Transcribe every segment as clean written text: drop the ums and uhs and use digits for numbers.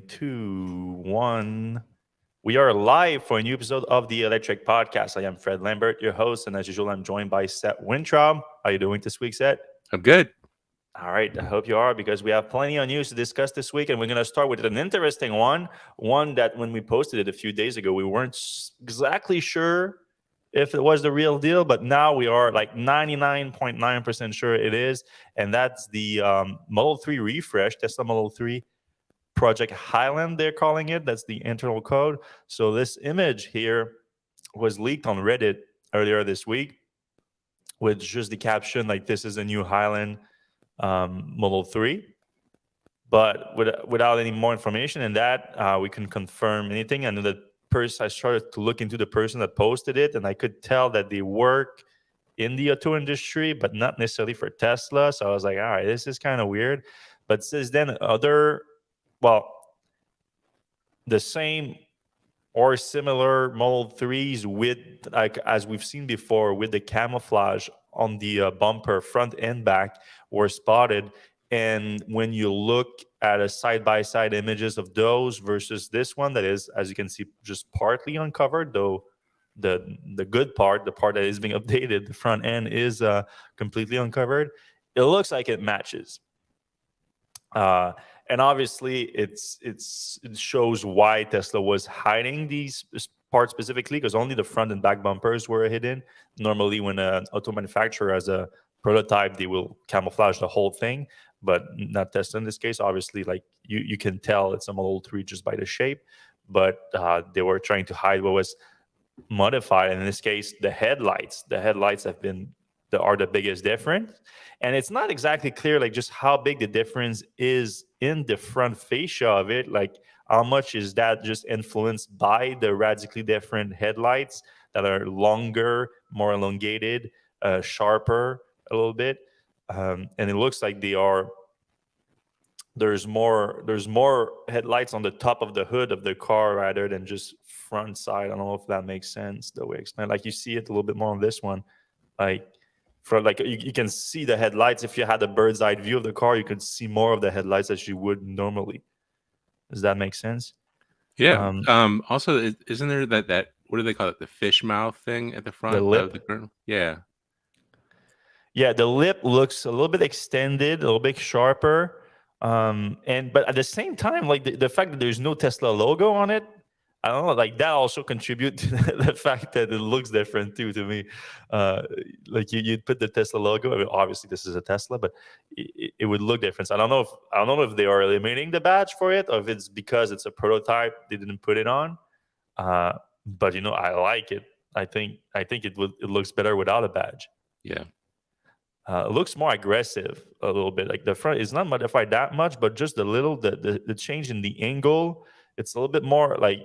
Two, one. We are live for a new episode of the Electrek podcast. I am Fred Lambert, your host, and as usual, I'm joined by Seth Wintraub. How are you doing this week, Seth? I'm good. All right, I hope you are because we have plenty of news to discuss this week, and we're going to start with an interesting one that when we posted it a few days ago, we weren't exactly sure if it was the real deal, but now we are like 99.9% sure it is, and that's the Model 3 refresh, Tesla Model 3 Project Highland, they're calling it. That's the internal code. So this image here was leaked on Reddit earlier this week with just the caption like "This is a new Highland Model 3," but without any more information than that, we can confirm anything. And the person, I started to look into the person that posted it, and I could tell that they work in the auto industry, but not necessarily for Tesla. So I was like, all right, this is kind of weird. But since then, well, the same or similar Model 3s with, like as we've seen before, with the camouflage on the bumper front and back were spotted. And when you look at a side-by-side images of those versus this one that is, as you can see, just partly uncovered, though the good part, the part that is being updated, the front end is completely uncovered. It looks like it matches. And obviously, it shows why Tesla was hiding these parts specifically, because only the front and back bumpers were hidden. Normally, when an auto manufacturer has a prototype, they will camouflage the whole thing, but not Tesla in this case. Obviously, like you can tell it's a Model 3 just by the shape, but they were trying to hide what was modified. And in this case, the headlights. The headlights are the biggest difference, and it's not exactly clear like just how big the difference is in the front fascia of it. Like how much is that just influenced by the radically different headlights that are longer, more elongated, sharper a little bit, and it looks like there's more headlights on the top of the hood of the car rather than just front side. I don't know if that makes sense the way I explained. Like you see it a little bit more on this one, like for like you can see the headlights. If you had a bird's eye view of the car, you could see more of the headlights as you would normally. Does that make sense? Yeah. um Also, isn't there that what do they call it? The fish mouth thing at the the front of the lip. kernel? Yeah. Yeah, the lip looks a little bit extended, a little bit sharper. And but at the same time, like the fact that there's no Tesla logo on it, I don't know, like that also contribute to the fact that it looks different too to me. Uh, like you'd put the Tesla logo. I mean, obviously, this is a Tesla, but it would look different. So I don't know if they are eliminating the badge for it, or if it's because it's a prototype they didn't put it on. Uh, but I like it. I think it looks better without a badge. Yeah. It looks more aggressive a little bit. Like the front is not modified that much, but just a little the change in the angle. It's a little bit more like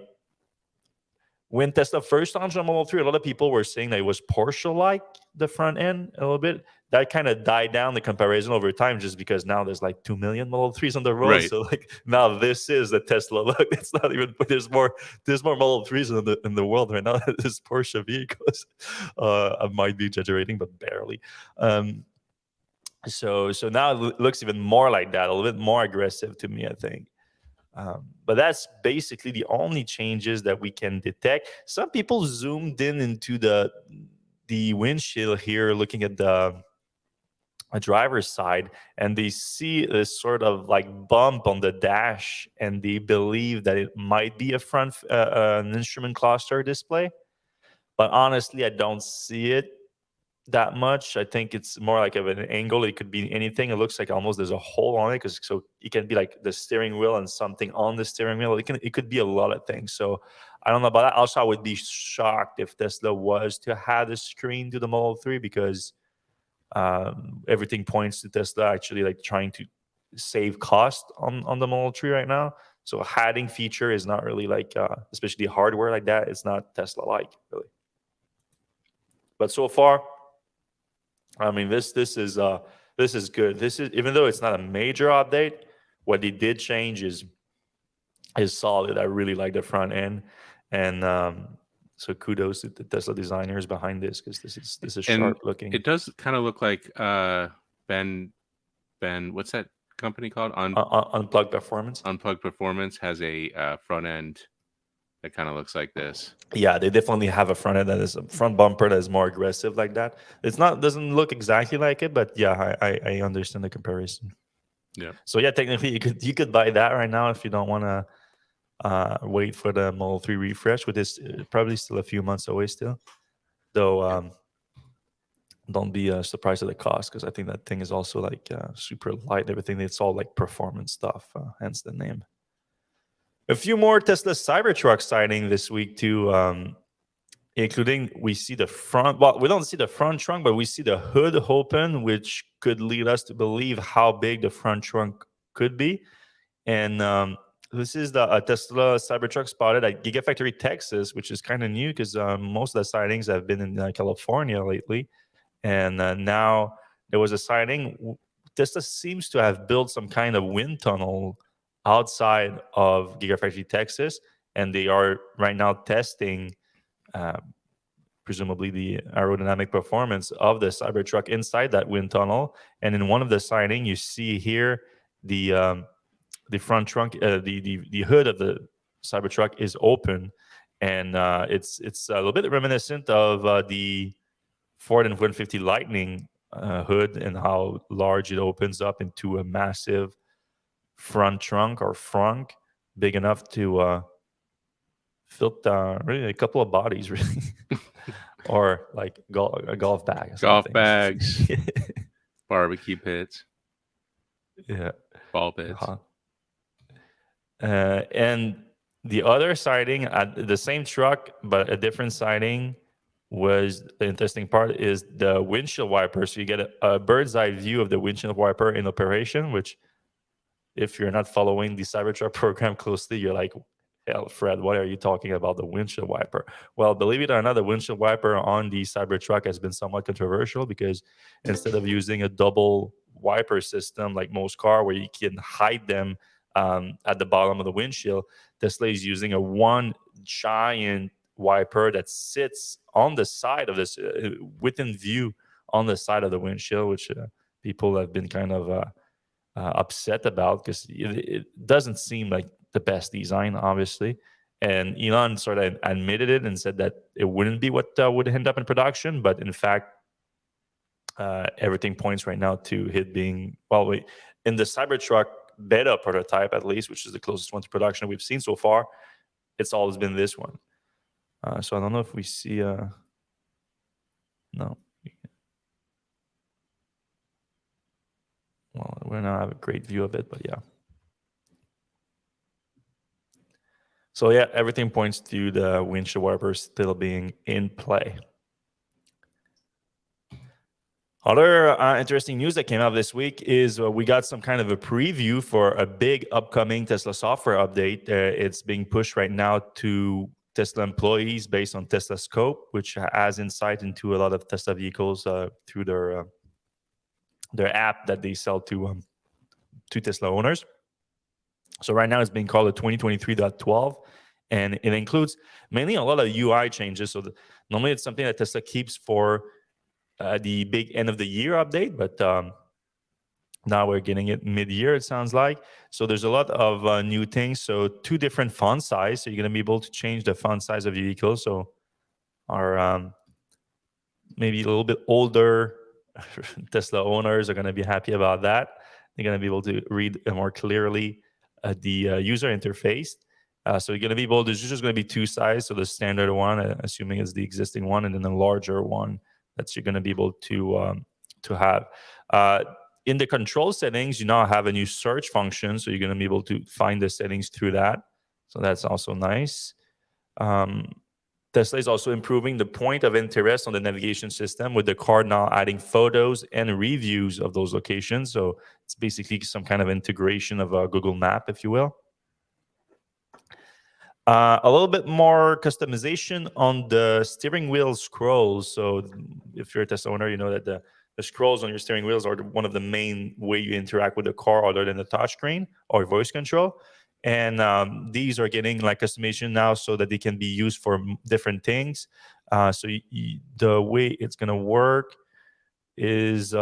when Tesla first launched on Model 3, a lot of people were saying that it was Porsche-like, the front end a little bit. That kind of died down the comparison over time just because now there's like 2 million Model 3s on the road. Right. So like now this is the Tesla look. It's not even, there's more Model 3s in the world right now than there's Porsche vehicles. I might be exaggerating, but barely. Um, so now it looks even more like that, a little bit more aggressive to me, I think. But that's basically the only changes that we can detect. Some people zoomed in into the windshield here, looking at the driver's side, and they see this sort of like bump on the dash, and they believe that it might be a front an instrument cluster display. But honestly, I don't see it that much. I think it's more like of an angle. It could be anything. It looks like almost there's a hole on it, because so it can be like the steering wheel and something on the steering wheel. It could be a lot of things. So I don't know about that. Also, I would be shocked if Tesla was to add a screen to the Model 3, because everything points to Tesla actually like trying to save cost on the Model 3 right now. So adding feature is not really like especially hardware like that. It's not Tesla like really. But so far, I mean, this is good. This is, even though it's not a major update, what they did change is solid. I really like the front end, and so kudos to the Tesla designers behind this, because this is And sharp looking. it does kind of look like Ben, what's that company called? Unplugged Performance. Unplugged Performance has a front end that kind of looks like this. Yeah, they definitely have a front end that is a front bumper that is more aggressive like that. It's not doesn't look exactly like it, but yeah, I understand the comparison. Yeah. So yeah, technically you could buy that right now if you don't want to wait for the Model 3 refresh, which is probably still a few months away still. Though don't be surprised at the cost, because I think that thing is also like super light. Everything, it's all like performance stuff, hence the name. A few more Tesla Cybertruck sighting this week too, including we see the front. Well, we don't see the front trunk, but we see the hood open, which could lead us to believe how big the front trunk could be. And this is the Tesla Cybertruck spotted at Gigafactory, Texas, which is kind of new because most of the sightings have been in California lately. And now there was a sighting. Tesla seems to have built some kind of wind tunnel outside of Gigafactory, Texas, and they are right now testing, presumably, the aerodynamic performance of the Cybertruck inside that wind tunnel. And in one of the sighting, you see here the front trunk, the hood of the Cybertruck is open, and it's a little bit reminiscent of the Ford F-150 Lightning hood, and how large it opens up into a massive front trunk or frunk, big enough to fit really a couple of bodies, really, or like a golf bag. Or Golf something. bags, barbecue pits, Yeah, ball pits. uh-huh. And the other sighting at the same truck, but a different sighting, was the interesting part is the windshield wiper. So you get a bird's eye view of the windshield wiper in operation, which, if you're not following the Cybertruck program closely, you're like, hell, Fred, what are you talking about, the windshield wiper? Well, believe it or not, the windshield wiper on the Cybertruck has been somewhat controversial, because instead of using a double wiper system like most car where you can hide them at the bottom of the windshield, Tesla is using a one giant wiper that sits on the side of this, within view on the side of the windshield, which people have been kind of upset about, because it doesn't seem like the best design, obviously. And Elon sort of admitted it and said that it wouldn't be what would end up in production, but in fact, everything points right now to it being, well, in the Cybertruck beta prototype, at least, which is the closest one to production we've seen so far, it's always been this one. So I don't know if we see no. Well, we don't have a great view of it, but yeah. So yeah, everything points to the windshield wiper still being in play. Other interesting news that came out this week is we got some kind of a preview for a big upcoming Tesla software update. It's being pushed right now to Tesla employees based on Tesla Scope, which has insight into a lot of Tesla vehicles through their app that they sell to Tesla owners. So right now it's being called the 2023.12, and it includes mainly a lot of UI changes. So normally it's something that Tesla keeps for the big end of the year update, but now we're getting it mid-year, it sounds like. So there's a lot of new things. So 2 different font size. So you're going to be able to change the font size of your vehicle. So our maybe a little bit older Tesla owners are going to be happy about that. They're going to be able to read more clearly the user interface. So you're going to be able to, there's just going to be 2 sizes. So the standard one, assuming it's the existing one, and then the larger one that you're going to be able to have. In the control settings, you now have a new search function. So you're going to be able to find the settings through that. So that's also nice. Tesla is also improving the point of interest on the navigation system, with the card now adding photos and reviews of those locations. So it's basically some kind of integration of a Google Map, if you will. A little bit more customization on the steering wheel scrolls. So if you're a Tesla owner, you know that the scrolls on your steering wheels are one of the main way you interact with the car, other than the touchscreen or voice control. And these are getting like customization now, so that they can be used for different things. So the way it's going to work is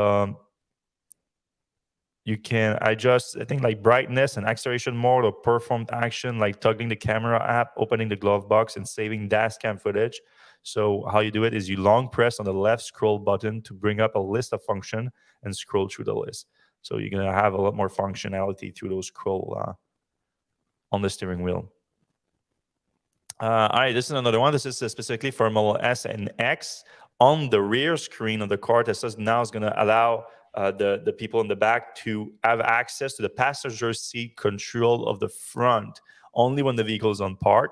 you can adjust, I think, like brightness and acceleration mode, or performed action like toggling the camera app, opening the glove box, and saving dash cam footage. So how you do it is you long press on the left scroll button to bring up a list of function and scroll through the list. So you're gonna have a lot more functionality through those scroll on the steering wheel. All right, this is another one. This is specifically for Model S and X. On the rear screen of the car, Tesla now is going to allow the people in the back to have access to the passenger seat control of the front only when the vehicle is on park.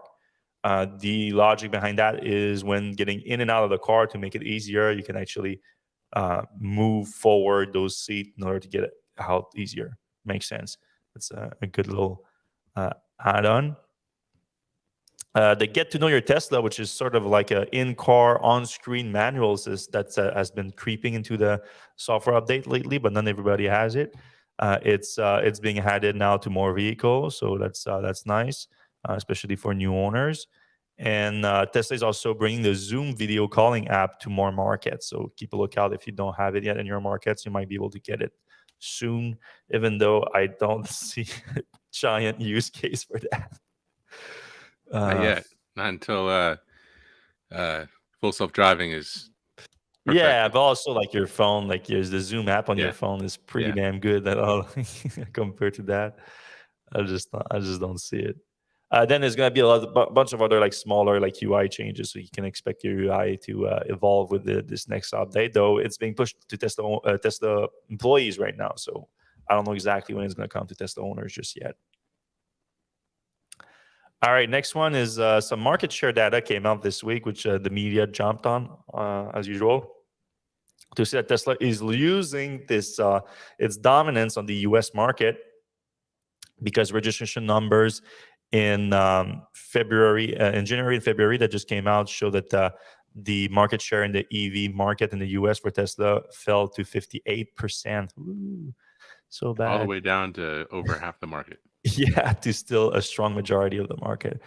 The logic behind that is when getting in and out of the car, to make it easier, you can actually move forward those seats in order to get it out easier. Makes sense. It's a good little add-on. The Get to Know Your Tesla, which is sort of like a in-car, on-screen manuals, that has been creeping into the software update lately, but not everybody has it. It's being added now to more vehicles, so that's nice, especially for new owners. And Tesla is also bringing the Zoom video calling app to more markets. So keep a lookout. If you don't have it yet in your markets, you might be able to get it soon, even though I don't see a giant use case for that. Not yet. Not until full self-driving is perfected. Yeah, but also like your phone, like there's the Zoom app on your phone is pretty damn good at all compared to that. I just don't see it. Then there's gonna be bunch of other like smaller like UI changes, so you can expect your UI to evolve with this next update. Though it's being pushed to Tesla employees right now, so I don't know exactly when it's gonna come to Tesla owners just yet. All right, next one is some market share data came out this week, which the media jumped on as usual, to see that Tesla is losing its dominance on the U.S. market because registration numbers in January and February that just came out show that the market share in the EV market in the U.S. for Tesla fell to 58%. Ooh, so bad. All the way down to over half the market. Yeah, to still a strong majority of the market.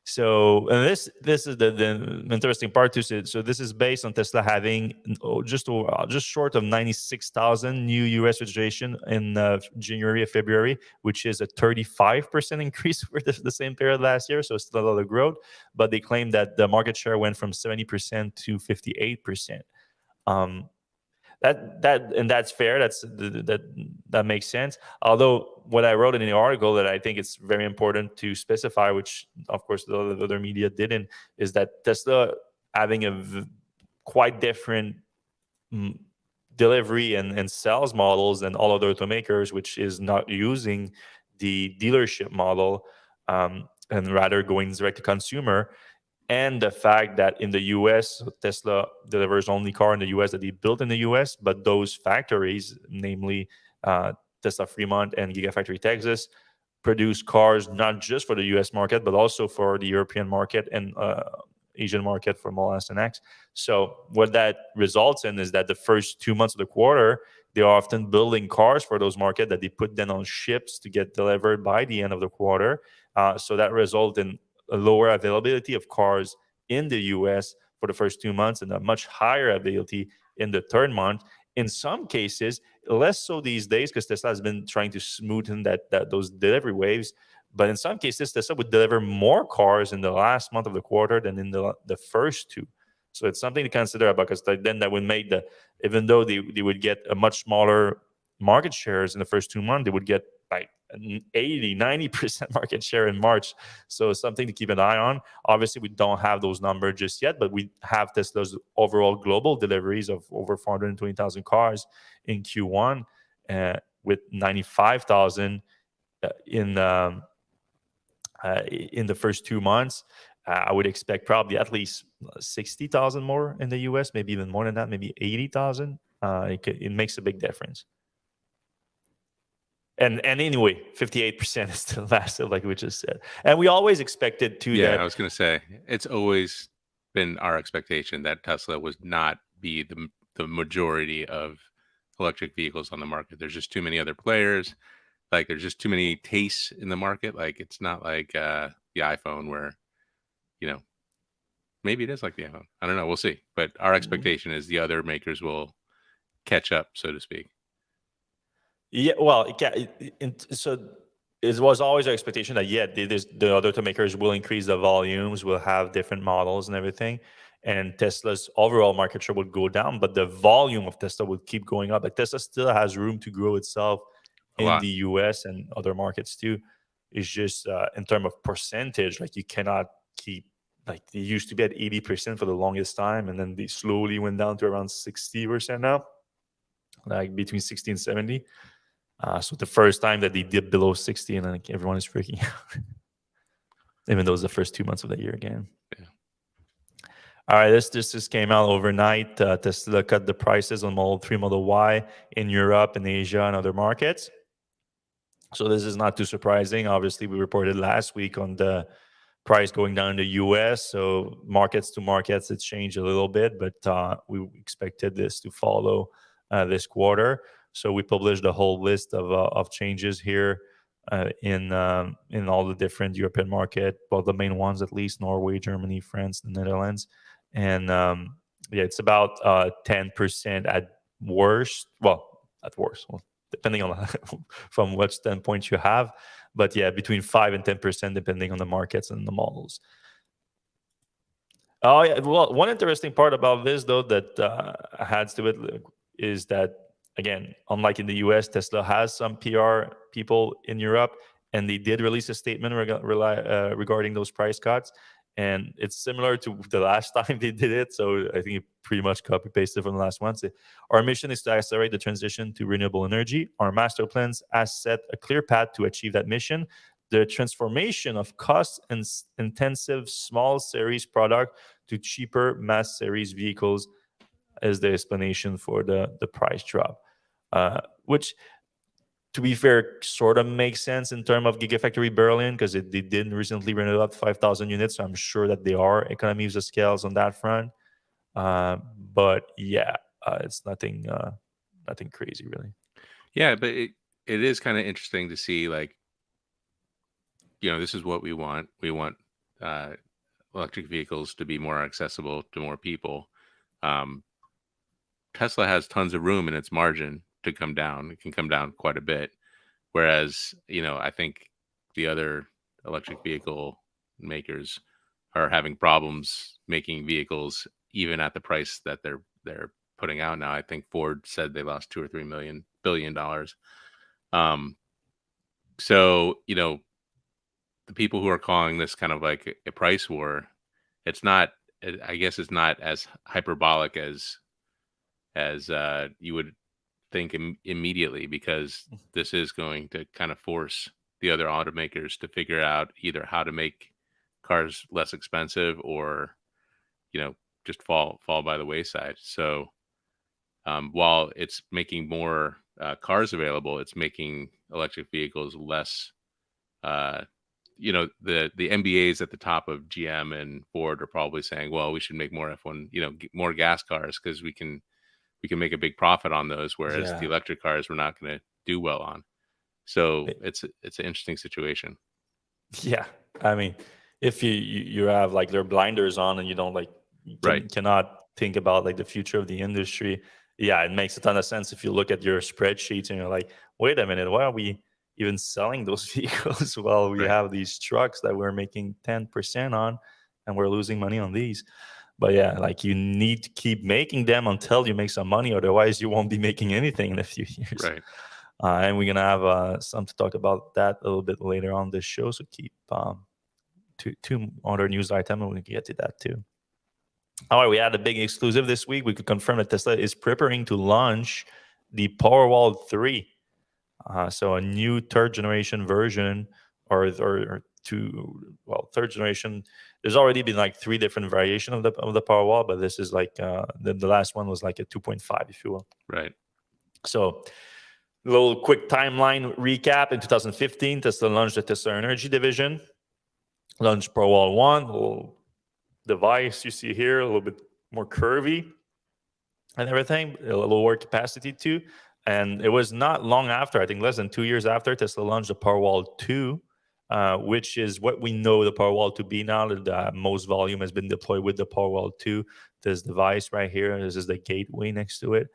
So, and this is the interesting part to it. So this is based on Tesla having just short of 96,000 new U.S. registration in January and February, which is a 35% increase for the same period last year. So still a lot of growth, but they claim that the market share went from 70% to 58%. That's fair. That makes sense. Although what I wrote in the article that I think it's very important to specify, which of course the other media didn't, is that Tesla having a quite different delivery and sales models than all other automakers, which is not using the dealership model and rather going direct to consumer. And the fact that in the US, Tesla delivers only car in the US that they built in the US, but those factories, namely Tesla Fremont and Gigafactory Texas, produce cars not just for the US market, but also for the European market and Asian market for Model S and X. So what that results in is that the first 2 months of the quarter, they're often building cars for those markets that they put then on ships to get delivered by the end of the quarter. So that results in a lower availability of cars in the US for the first 2 months and a much higher availability in the third month. In some cases, less so these days because Tesla has been trying to smoothen those delivery waves. But in some cases, Tesla would deliver more cars in the last month of the quarter than in the first two. So it's something to consider about, because then that would make even though they would get a much smaller market shares in the first 2 months, they would get like 80-90% market share in March. So something to keep an eye on. Obviously, we don't have those numbers just yet, but we have Tesla's overall global deliveries of over 420,000 cars in Q1, with 95,000 in the first 2 months. I would expect probably at least 60,000 more in the US, maybe even more than that, maybe 80,000. It makes a big difference. And anyway, 58% is still massive, like we just said. And we always expected to. Yeah, I was going to say, it's always been our expectation that Tesla would not be the majority of electric vehicles on the market. There's just too many other players. Like, there's just too many tastes in the market. Like, it's not like the iPhone where, maybe it is like the iPhone. I don't know. We'll see. But our expectation is the other makers will catch up, so to speak. Yeah, well, so it was always our expectation that the other automakers will increase the volumes, will have different models and everything, and Tesla's overall market share would go down, but the volume of Tesla would keep going up. Like Tesla still has room to grow itself A in lot. the U.S. and other markets too. It's just in terms of percentage, like you cannot keep like they used to be at 80% for the longest time, and then they slowly went down to around 60% now, like between 60 and 70. So the first time that they dipped below 60, and like everyone is freaking out, even though it was the first 2 months of the year again. Yeah. All right, this just came out overnight. Tesla cut the prices on Model 3, Model Y in Europe and Asia and other markets. So this is not too surprising. Obviously, we reported last week on the price going down in the US. So markets to markets, it's changed a little bit, but we expected this to follow this quarter. So we published a whole list of changes here in all the different European market, well, the main ones at least: Norway, Germany, France, the Netherlands, and yeah, it's about 10% at worst. Well, at worst, well, depending on from what standpoint you have, but yeah, between 5 and 10% depending on the markets and the models. Oh yeah, well, one interesting part about this though that adds to it is that, again, unlike in the US, Tesla has some PR people in Europe, and they did release a statement regarding those price cuts. And it's similar to the last time they did it. So I think it pretty much copy pasted from the last one. So our mission is to accelerate the transition to renewable energy. Our master plans has set a clear path to achieve that mission. The transformation of cost-intensive small series product to cheaper mass series vehicles is the explanation for the price drop, which, to be fair, sort of makes sense in terms of Gigafactory Berlin, because they did recently run it up to 5,000 units. So I'm sure that there are economies of scales on that front. But yeah, it's nothing crazy really. Yeah, but it is kind of interesting to see, like, this is what we want. We want electric vehicles to be more accessible to more people. Tesla has tons of room in its margin to come down. It can come down quite a bit. Whereas, I think the other electric vehicle makers are having problems making vehicles even at the price that they're putting out now. I think Ford said they lost $2 or $3 billion. So, the people who are calling this kind of like a price war, it's not, I guess it's not as hyperbolic as you would think immediately, because this is going to kind of force the other automakers to figure out either how to make cars less expensive, or just fall by the wayside. So while it's making more cars available, it's making electric vehicles less. The MBAs at the top of GM and Ford are probably saying, well, we should make more F1, more gas cars, because we can make a big profit on those, whereas the electric cars we're not going to do well on. So it's an interesting situation. Yeah, I mean, if you have like their blinders on and you don't like cannot think about like the future of the industry, yeah, it makes a ton of sense if you look at your spreadsheets and you're like, wait a minute, why are we even selling those vehicles while we have these trucks that we're making 10% on and we're losing money on these? But yeah, like you need to keep making them until you make some money, otherwise you won't be making anything in a few years. Right. And we're gonna have some to talk about that a little bit later on this show. So keep two other news items, and we can get to that too. All right, we had a big exclusive this week. We could confirm that Tesla is preparing to launch the Powerwall 3. So a new third generation version, or third generation. There's already been like 3 different variations of the Powerwall, but this is like the last one was like a 2.5, if you will. Right. So a little quick timeline recap. In 2015, Tesla launched the Tesla Energy division, launched Powerwall 1, little device you see here, a little bit more curvy and everything, a lower capacity too. And it was not long after, I think less than 2 years after, Tesla launched the Powerwall 2, which is what we know the Powerwall to be now. The most volume has been deployed with the Powerwall 2. This device right here, this is the gateway next to it.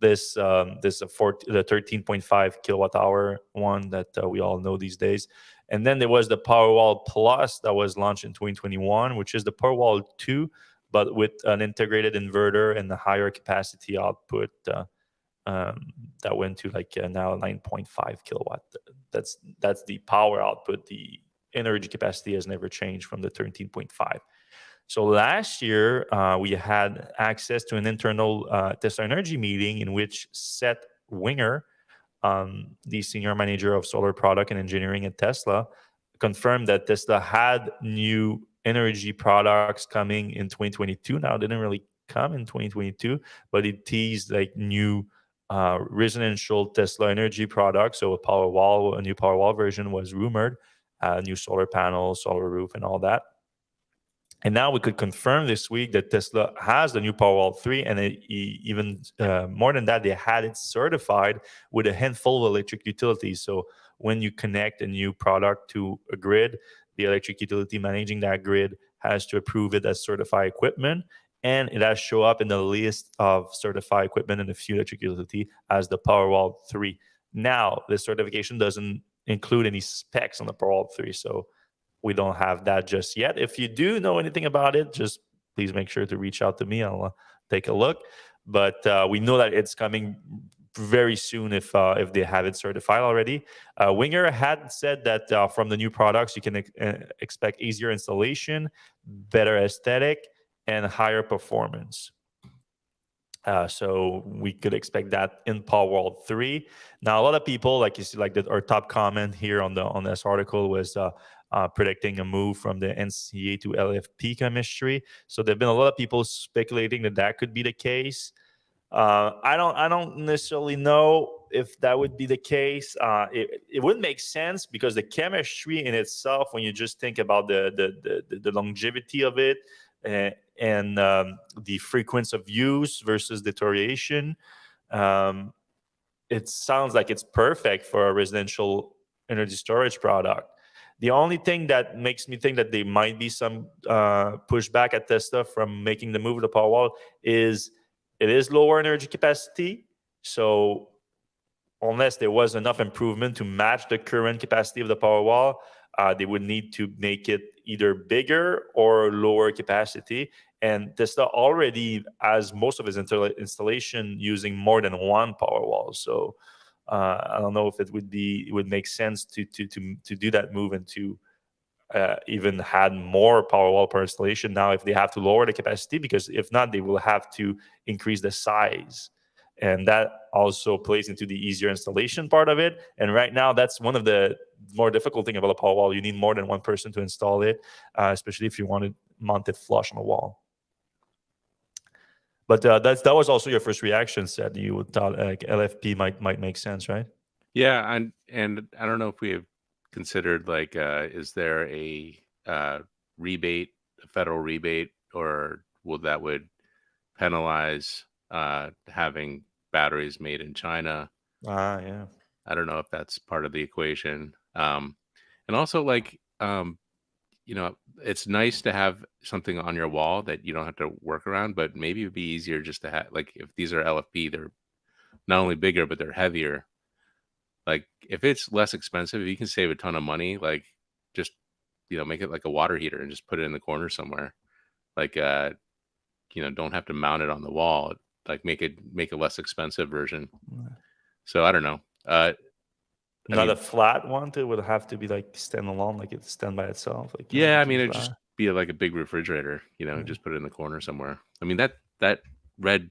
this the 13.5 kilowatt hour one that we all know these days. And then there was the Powerwall Plus that was launched in 2021, which is the Powerwall 2, but with an integrated inverter and a higher capacity output that went to like now 9.5 kilowatt. That's the power output. The energy capacity has never changed from the 13.5. So last year, we had access to an internal Tesla Energy meeting in which Seth Winger, the senior manager of solar product and engineering at Tesla, confirmed that Tesla had new energy products coming in 2022. Now, it didn't really come in 2022, but it teased like new residential Tesla energy products. So a new Powerwall version was rumored, new solar panels, solar roof, and all that. And now we could confirm this week that Tesla has the new Powerwall 3, and even more than that, they had it certified with a handful of electric utilities. So when you connect a new product to a grid, the electric utility managing that grid has to approve it as certified equipment, and it has show up in the list of certified equipment in a few electric utility as the Powerwall 3. Now, the certification doesn't include any specs on the Powerwall 3, so we don't have that just yet. If you do know anything about it, just please make sure to reach out to me. I'll take a look. But we know that it's coming very soon if they have it certified already. Winger had said that from the new products, you can expect easier installation, better aesthetic, and higher performance. So we could expect that in Powerwall 3. Now, a lot of people, like you see, like our top comment here on this article was predicting a move from the NCA to LFP chemistry. So there've been a lot of people speculating that could be the case. I don't necessarily know if that would be the case. It would make sense because the chemistry in itself, when you just think about the longevity of it and the frequency of use versus deterioration, it sounds like it's perfect for a residential energy storage product. The only thing that makes me think that there might be some pushback at Tesla from making the move to Powerwall is it is lower energy capacity. So unless there was enough improvement to match the current capacity of the Powerwall, they would need to make it either bigger or lower capacity. And Tesla already has most of its installation using more than one Powerwall. So I don't know if it would make sense to do that move and to even had more Powerwall per installation now if they have to lower the capacity, because if not, they will have to increase the size. And that also plays into the easier installation part of it. And right now, that's one of the more difficult thing about a Powerwall. You need more than one person to install it, especially if you want to mount it flush on the wall. But that was also your first reaction, said you thought LFP might make sense, right? Yeah, and I don't know if we have considered like, is there a rebate, a federal rebate, or would penalize having batteries made in China? Yeah. I don't know if that's part of the equation. And also, like, it's nice to have something on your wall that you don't have to work around, but maybe it'd be easier just to have, like, if these are LFP, they're not only bigger, but they're heavier. Like, if it's less expensive, if you can save a ton of money, like, just, make it like a water heater and just put it in the corner somewhere. Like, don't have to mount it on the wall. Like, make a less expensive version. So I don't know. Not a flat one. It would have to be like standalone, like it stand by itself. Like yeah, I mean, it'd just be like a big refrigerator. Just put it in the corner somewhere. I mean, that red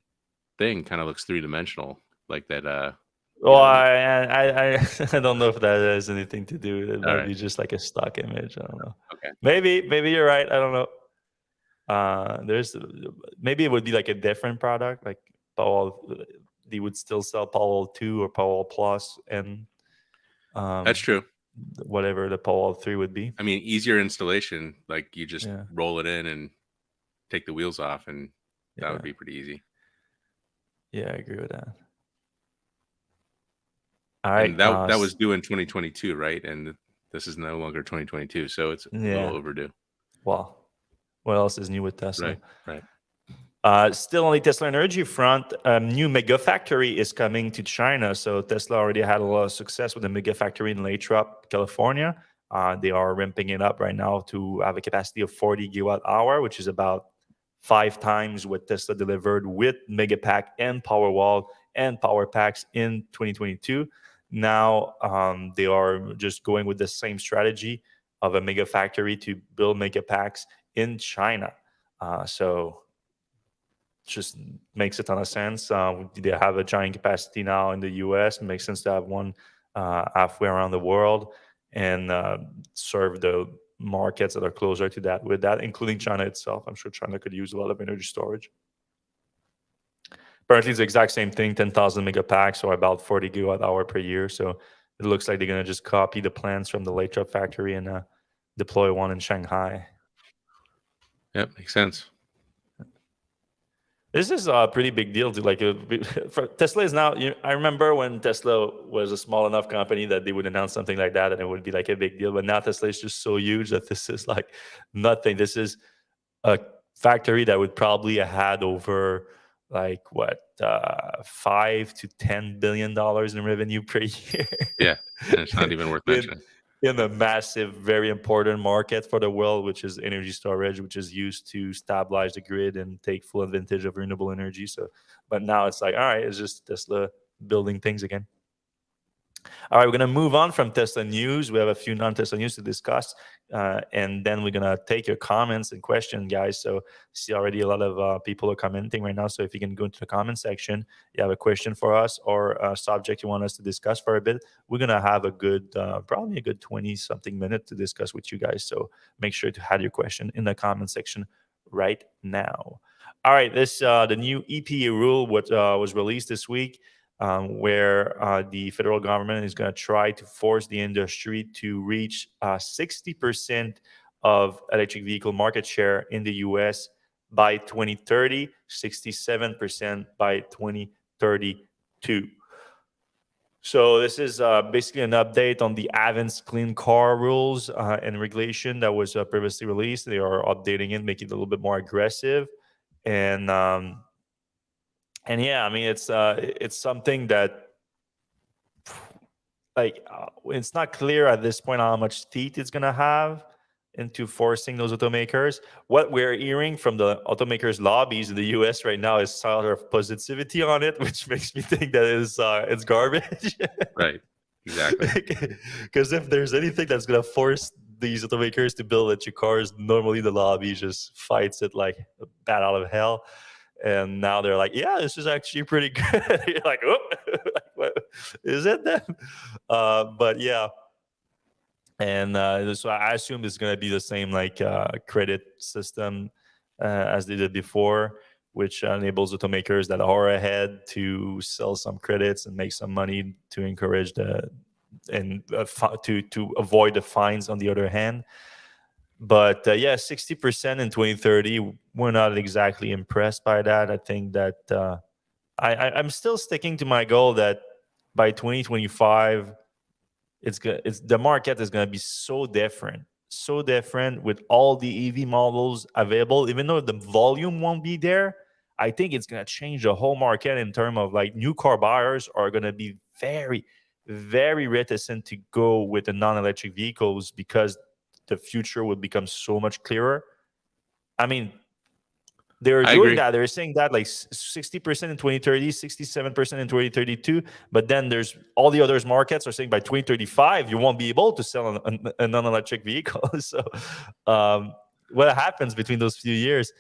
thing kind of looks three-dimensional, like that. Well, I don't know if that has anything to do with it. It might be just like a stock image. I don't know. Okay. Maybe you're right. I don't know. Maybe it would be like a different product, like Powerwall. They would still sell Powerwall 2 or Powerwall Plus, and that's true. Whatever the Powerwall 3 would be. I mean, easier installation. Like, you just roll it in and take the wheels off, and that would be pretty easy. Yeah, I agree with that. All right. And that was due in 2022, right? And this is no longer 2022, so it's a little overdue. Well, what else is new with Tesla? Right. Still on the Tesla Energy front, new Megafactory is coming to China. So Tesla already had a lot of success with the Megafactory in Electrek, California. They are ramping it up right now to have a capacity of 40 gigawatt hour, which is about 5 times what Tesla delivered with Megapack and Powerwall and Power Packs in 2022. Now they are just going with the same strategy of a Megafactory to build Megapacks in China. So just makes a ton of sense. They have a giant capacity now in the US. It makes sense to have one halfway around the world and serve the markets that are closer to that with that, including China itself. I'm sure China could use a lot of energy storage. Apparently, it's the exact same thing, 10,000 megapacks or about 40 gigawatt hour per year. So it looks like they're going to just copy the plans from the Electrek factory and deploy one in Shanghai. Yep, makes sense. This is a pretty big deal. For Tesla is now. I remember when Tesla was a small enough company that they would announce something like that, and it would be like a big deal. But now Tesla is just so huge that this is like nothing. This is a factory that would probably have had over like what $5 to $10 billion in revenue per year. Yeah, and it's not even worth mentioning. In a massive, very important market for the world, which is energy storage, which is used to stabilize the grid and take full advantage of renewable energy. So, but now it's like, all right, it's just Tesla building things again. All right, we're going to move on from Tesla news. We have a few non-Tesla news to discuss, and then we're going to take your comments and questions, guys. So see already a lot of people are commenting right now. So if you can go into the comment section, you have a question for us or a subject you want us to discuss for a bit, we're going to have a good, probably a good 20-something minute to discuss with you guys. So make sure to have your question in the comment section right now. All right, this the new EPA rule was released this week. Where the federal government is going to try to force the industry to reach 60% of electric vehicle market share in the US by 2030, 67% by 2032. So this is basically an update on the Advanced Clean Car rules and regulation that was previously released. They are updating it, making it a little bit more aggressive. And yeah, I mean, it's something that it's not clear at this point how much teeth it's gonna have into forcing those automakers. What we're hearing from the automakers lobbies in the US right now is sort of positivity on it, which makes me think that it's garbage. Right, exactly. Because if there's anything that's gonna force these automakers to build electric cars, normally the lobby just fights it like a bat out of hell. And now they're like, yeah, this is actually pretty good. You're like, oh, what is it then? But yeah. And so I assume it's going to be the same like credit system as they did before, which enables automakers that are ahead to sell some credits and make some money to encourage to avoid the fines on the other hand. But yeah, 60% in 2030, we're not exactly impressed by that. I think that I'm still sticking to my goal that by 2025, the market is going to be so different with all the EV models available. Even though the volume won't be there, I think it's going to change the whole market in terms of like new car buyers are going to be very, very reticent to go with the non-electric vehicles because the future will become so much clearer. I mean, they're doing that. They're saying that like 60% in 2030, 67% in 2032. But then there's all the others markets are saying by 2035, you won't be able to sell a non-electric vehicle. So what happens between those few years?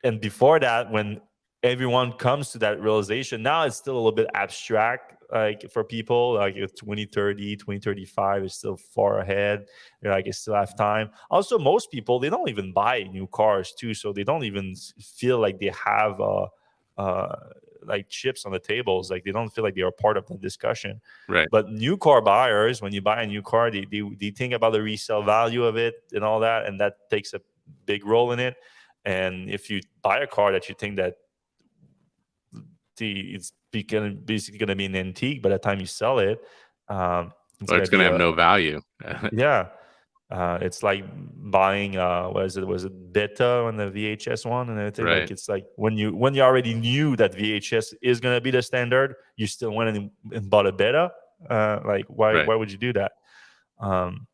And before that, when everyone comes to that realization, now it's still a little bit abstract. Like for people, like 2030, 2035 is still far ahead. You're like, you still have time. Also, most people, they don't even buy new cars too. So they don't even feel like they have like chips on the tables. Like they don't feel like they are part of the discussion. Right. But new car buyers, when you buy a new car, they think about the resale value of it and all that. And that takes a big role in it. And if you buy a car that you think that it's basically going to be an antique by the time you sell it, it's going to have no value. Yeah. It's like buying was it beta on the VHS one and everything. Like Right. it's like when you already knew that VHS is gonna be the standard, you still went and bought a beta. Like Right. why would you do that? Um,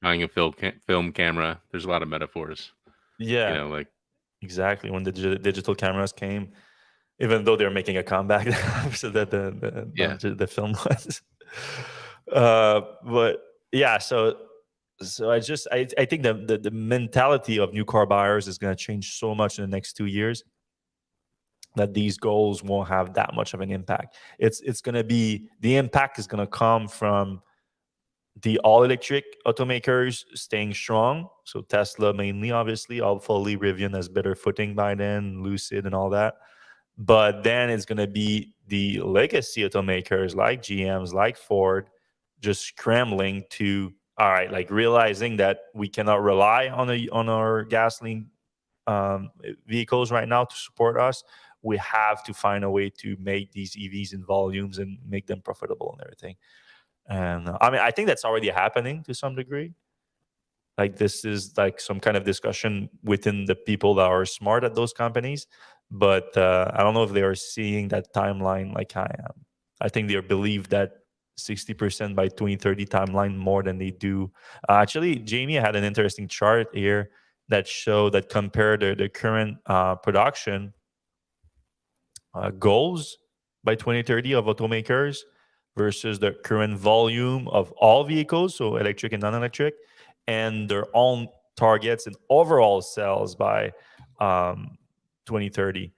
Buying a film camera. There's a lot of metaphors. yeah, Like exactly. When the digital cameras came, even though they're making a comeback so that yeah. the film was. But yeah, so I think the mentality of new car buyers is going to change so much in the next 2 years that these goals won't have that much of an impact. It's going to be, the impact is going to come from the all electric automakers staying strong. So Tesla mainly, obviously, hopefully Rivian has better footing by then, Lucid and all that. But then it's going to be the legacy automakers like GMs, like Ford, just scrambling to, all right, like realizing that we cannot rely on our gasoline vehicles right now to support us. We have to find a way to make these EVs in volumes and make them profitable and everything. And I mean, I think that's already happening to some degree. Like this is like some kind of discussion within the people that are smart at those companies, but I don't know if they are seeing that timeline like I am. I think they believe that 60% by 2030 timeline more than they do. Actually, Jamie had an interesting chart here that showed that compared the current production goals by 2030 of automakers versus the current volume of all vehicles, so electric and non-electric, and their own targets and overall sales by um, 2030.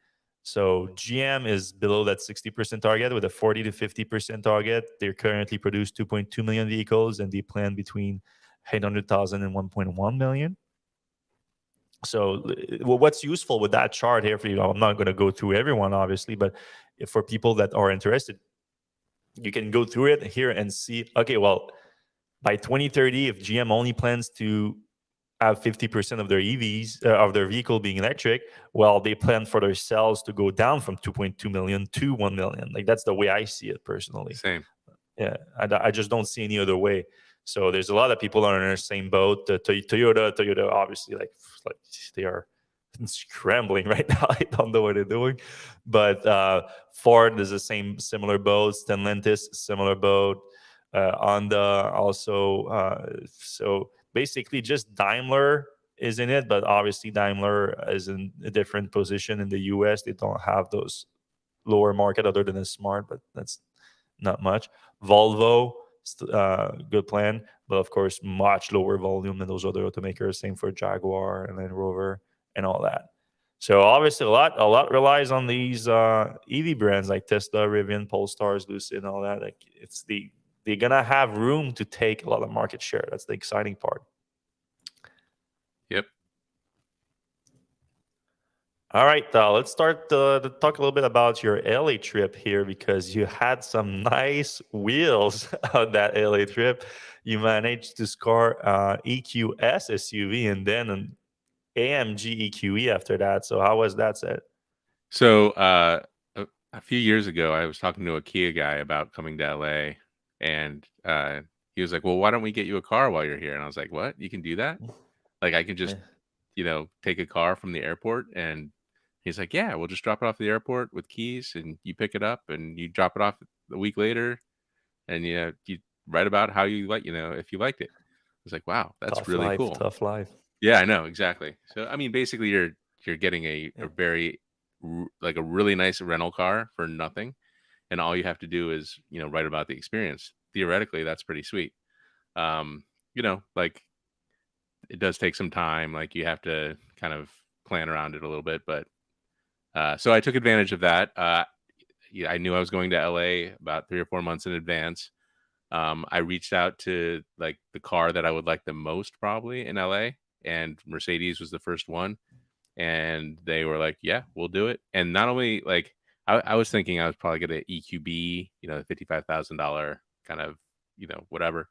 So GM is below that 60% target with a 40 to 50% target. They currently produce 2.2 million vehicles and they plan between 800,000 and 1.1 million. So, well, what's useful with that chart here for you? I'm not going to go through everyone, obviously, but for people that are interested, you can go through it here and see. Okay, well, by 2030, if GM only plans to have 50% of their EVs of their vehicle being electric, well, they plan for their sales to go down from 2.2 million to 1 million. Like that's the way I see it personally. Same. Yeah, I just don't see any other way. So there's a lot of people that are in the same boat. Toyota, obviously, like they are scrambling right now. I don't know what they're doing, but Ford is the same similar boat. Stellantis similar boat. Honda also. So basically, just Daimler is in it, but obviously Daimler is in a different position in the U.S. They don't have those lower market other than the Smart, but that's not much. Volvo, good plan, but of course, much lower volume than those other automakers. Same for Jaguar and Land Rover and all that. So obviously, a lot relies on these EV brands like Tesla, Rivian, Polestars, Lucid, and all that. Like they're gonna have room to take a lot of market share. That's the exciting part. Yep. All right, let's start to talk a little bit about your LA trip here because you had some nice wheels on that LA trip. You managed to score EQS SUV and then an AMG EQE after that. So how was that set? So a few years ago, I was talking to a Kia guy about coming to LA, and he was like, "Well, why don't we get you a car while you're here?" And I was like, "What? You can do that? Like, I can just, Yeah, take a car from the airport?" And he's like, "Yeah, we'll just drop it off at the airport with keys, and you pick it up, and you drop it off a week later, and you write about how you like, if you liked it." I was like, "Wow, that's tough really life, cool." tough life. Yeah, I know, exactly. So, I mean, basically, you're getting Yeah, a very like a really nice rental car for nothing, and all you have to do is write about the experience. Theoretically, that's pretty sweet. Like it does take some time. Like you have to kind of plan around it a little bit, but so I took advantage of that. Yeah, I knew I was going to LA about 3 or 4 months in advance. I reached out to like the car that I would like the most probably in LA, and Mercedes was the first one, and they were like, "Yeah, we'll do it." And not only like I was thinking I was probably gonna EQB, $55,000 kind of, whatever.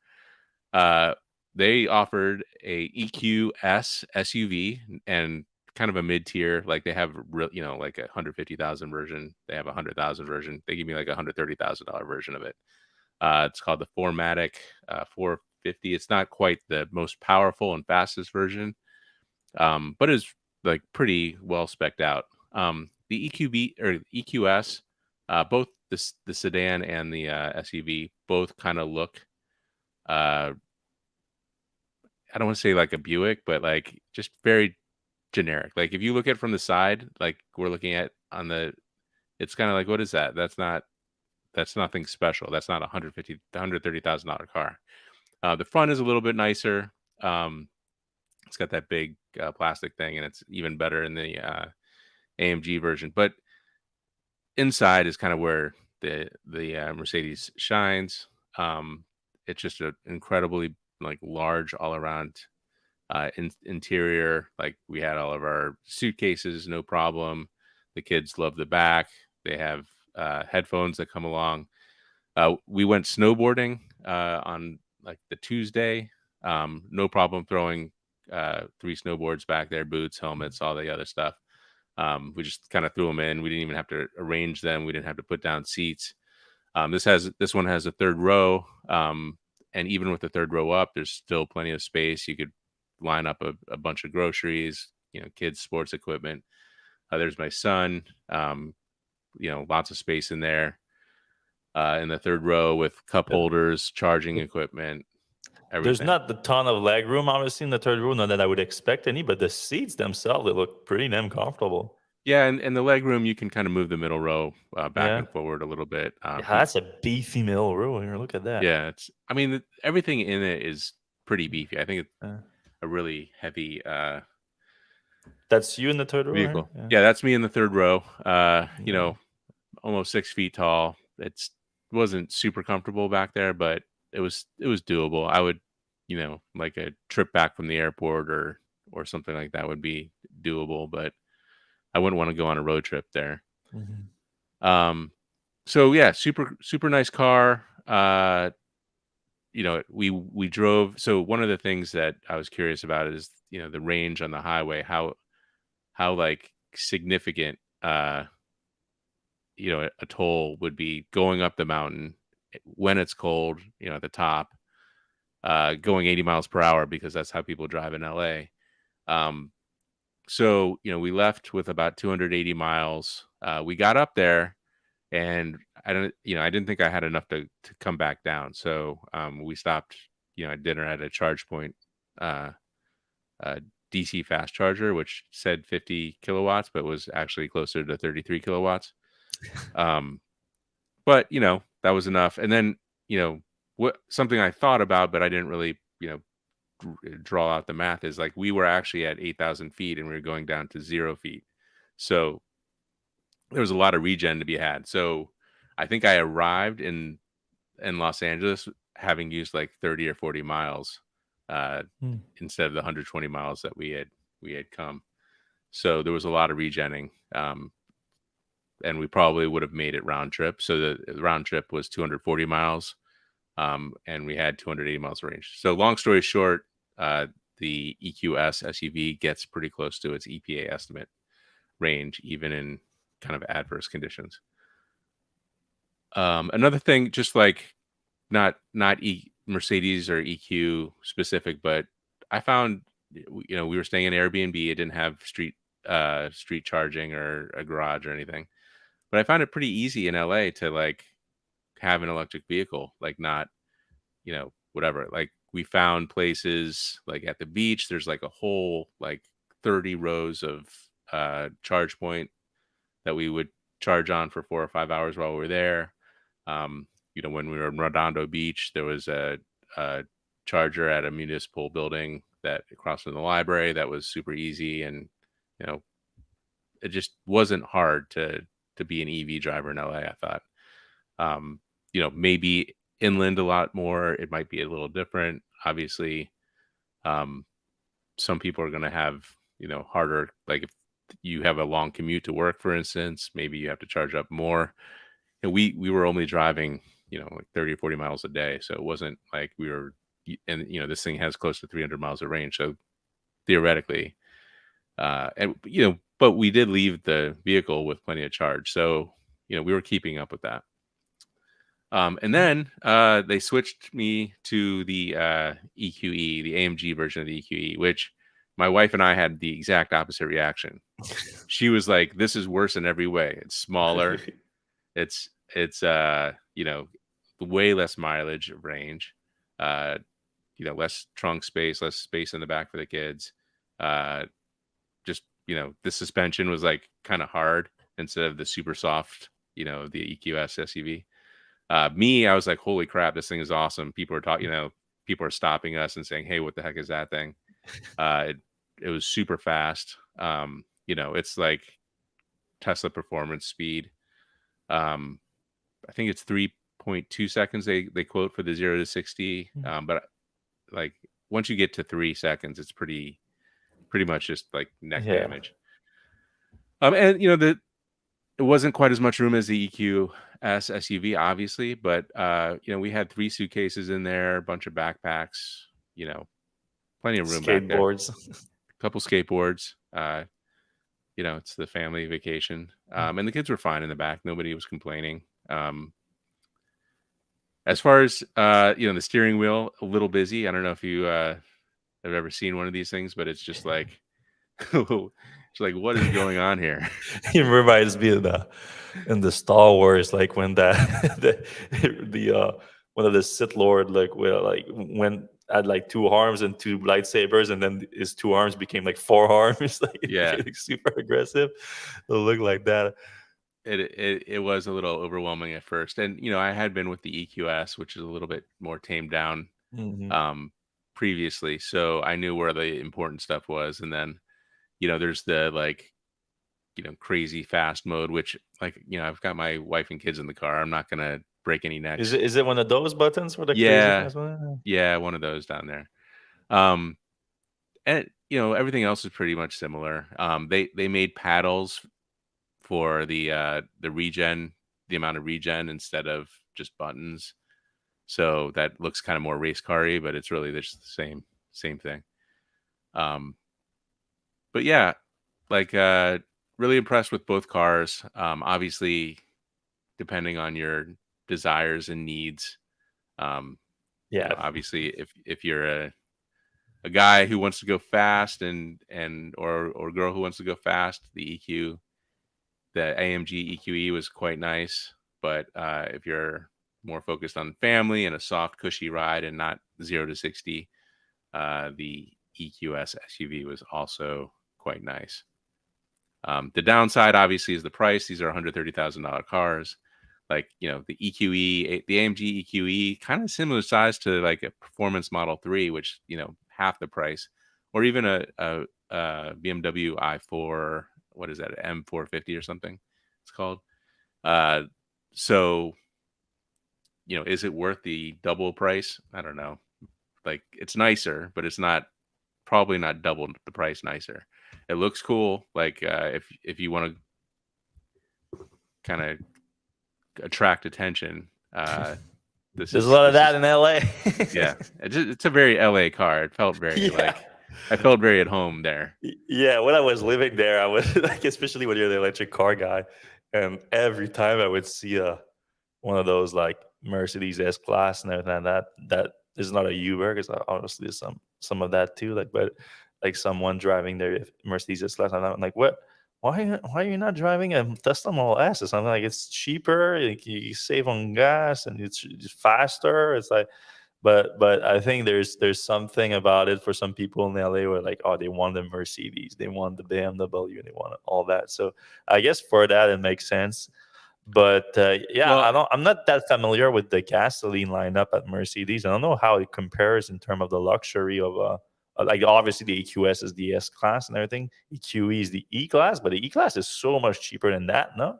Uh, they offered a EQS SUV and kind of a mid tier. Like they have real, like 150,000 version. They have 100,000 version. They give me like $130,000 version of it. It's called the 4MATIC 150. It's not quite the most powerful and fastest version, but is like pretty well specced out. The EQB or EQS, both the sedan and the SUV, both kind of look. I don't want to say like a Buick, but like just very generic. Like if you look at it from the side, like we're looking at on the, it's kind of like, what is that? That's nothing special. That's not $130,000 car. The front is a little bit nicer. It's got that big plastic thing, and it's even better in the AMG version. But inside is kind of where the Mercedes shines. It's just an incredibly like large all around interior. Like we had all of our suitcases, no problem. The kids love the back. They have headphones that come along. We went snowboarding on like the Tuesday. No problem throwing 3 snowboards back there, boots, helmets, all the other stuff. We just kind of threw them in. We didn't even have to arrange them. We didn't have to put down seats. This one has a third row, and even with the third row up, there's still plenty of space. You could line up a bunch of groceries, kids' sports equipment. There's my son. Lots of space in there. In the third row with cup holders, charging equipment, everything. There's not a ton of leg room, obviously, in the third row, not that I would expect any, but the seats themselves, they look pretty damn comfortable. Yeah, and the leg room, you can kind of move the middle row back and forward a little bit. Yeah, that's a beefy middle row here. Look at that. Yeah, everything in it is pretty beefy. I think it's a really heavy that's you in the third row vehicle. Right? Yeah, that's me in the third row. Almost 6 feet tall. It wasn't super comfortable back there, but it was doable. I would, like a trip back from the airport or something like that would be doable, but I wouldn't want to go on a road trip there. So yeah, super nice car. We drove. So one of the things that I was curious about is, the range on the highway, how like significant, a toll would be going up the mountain when it's cold, at the top, going 80 miles per hour, because that's how people drive in LA. So, we left with about 280 miles. We got up there and I didn't think I had enough to come back down. So, we stopped, at dinner at a charge point, DC fast charger, which said 50 kilowatts, but was actually closer to 33 kilowatts. But that was enough. And then, something I thought about, but I didn't really, draw out the math, is like we were actually at 8,000 feet and we were going down to 0 feet. So there was a lot of regen to be had. So I think I arrived in Los Angeles having used like 30 or 40 miles instead of the 120 miles that we had come. So there was a lot of regenning. And we probably would have made it round trip. So the round trip was 240 miles. And we had 280 miles of range. So long story short, the EQS SUV gets pretty close to its EPA estimate range, even in kind of adverse conditions. Another thing, just like not Mercedes or EQ specific, but I found, we were staying in Airbnb. It didn't have street charging or a garage or anything, but I found it pretty easy in LA to like have an electric vehicle, like not, whatever. Like we found places like at the beach, there's like a whole like 30 rows of charge point that we would charge on for 4 or 5 hours while we were there. When we were in Redondo Beach, there was a charger at a municipal building that across from the library that was super easy. And, it just wasn't hard to be an EV driver in LA, I thought. Maybe inland a lot more, it might be a little different. Obviously, some people are going to have, harder, like if you have a long commute to work, for instance, maybe you have to charge up more. And we were only driving, like 30 or 40 miles a day. So it wasn't like we were, and, this thing has close to 300 miles of range. So theoretically, but we did leave the vehicle with plenty of charge. So, we were keeping up with that. And then they switched me to the EQE, the AMG version of the EQE, which my wife and I had the exact opposite reaction. She was like, "This is worse in every way. It's smaller. It's you know, way less mileage range. Uh, less trunk space, less space in the back for the kids. Uh, just the suspension was like kind of hard instead of the super soft, the EQS SUV." I was like, "Holy crap, this thing is awesome." People are talking, people are stopping us and saying, "Hey, what the heck is that thing?" It was super fast. It's like Tesla performance speed. I think it's 3.2 seconds they quote for the 0 to 60. But like once you get to 3 seconds, it's pretty much just like neck Yeah. damage. And it wasn't quite as much room as the EQS SUV, obviously, but we had 3 suitcases in there, a bunch of backpacks, plenty of room back there. Skateboards. A couple skateboards. It's the family vacation. And the kids were fine in the back. Nobody was complaining. As far as the steering wheel, a little busy. I don't know if you have ever seen one of these things, but it's just like it's like, what is going on here? It reminds me of in the Star Wars, like when the one of the Sith Lord went had like 2 arms and 2 lightsabers, and then his 2 arms became like 4 arms. Like it Yeah. became like, super aggressive. It'll look like that. It was a little overwhelming at first, and I had been with the EQS, which is a little bit more tamed down Mhm. previously, so I knew where the important stuff was. And then there's the crazy fast mode, which I've got my wife and kids in the car. I'm not gonna break any necks. Is it one of those buttons for the crazy Yeah, fast one? yeah, one of those down there. Um, and everything else is pretty much similar. They made paddles for the regen, the amount of regen instead of just buttons. So that looks kind of more race car-y, but it's really just the same thing. But yeah, like really impressed with both cars. Obviously, depending on your desires and needs. Um, Yeah. Obviously, if you're a guy who wants to go fast or a girl who wants to go fast, the AMG EQE was quite nice. But if you're more focused on family and a soft, cushy ride and not 0 to 60, the EQS SUV was also quite nice. The downside, obviously, is the price. These are $130,000 cars. Like, the EQE, the AMG EQE, kind of similar size to like a performance Model 3, which, half the price, or even a BMW i4, what is that, M450 or something it's called. So, is it worth the double price? I don't know. Like, it's nicer, but it's probably not double the price nicer. It looks cool. Like, if you want to kind of attract attention, There's a lot of that in LA. yeah, it's a very LA car. It felt very Yeah. I felt very at home there. Yeah, when I was living there, I was like, especially when you're the electric car guy, and every time I would see one of those like Mercedes S class and everything like that is not a Uber, because obviously there's some of that too. Like, but like someone driving their Mercedes S class, and I'm like, what? Why are you not driving a Tesla Model S or something? Like, it's cheaper, like, you save on gas, and it's just faster. It's like, but I think there's something about it for some people in LA where, like, oh, they want the Mercedes, they want the BMW, they want all that. So I guess for that it makes sense. But yeah, Well, I'm not that familiar with the gasoline lineup at Mercedes. I don't know how it compares in terms of the luxury of like, obviously the EQS is the S class and everything. EQE is the E class, but the E class is so much cheaper than that. No,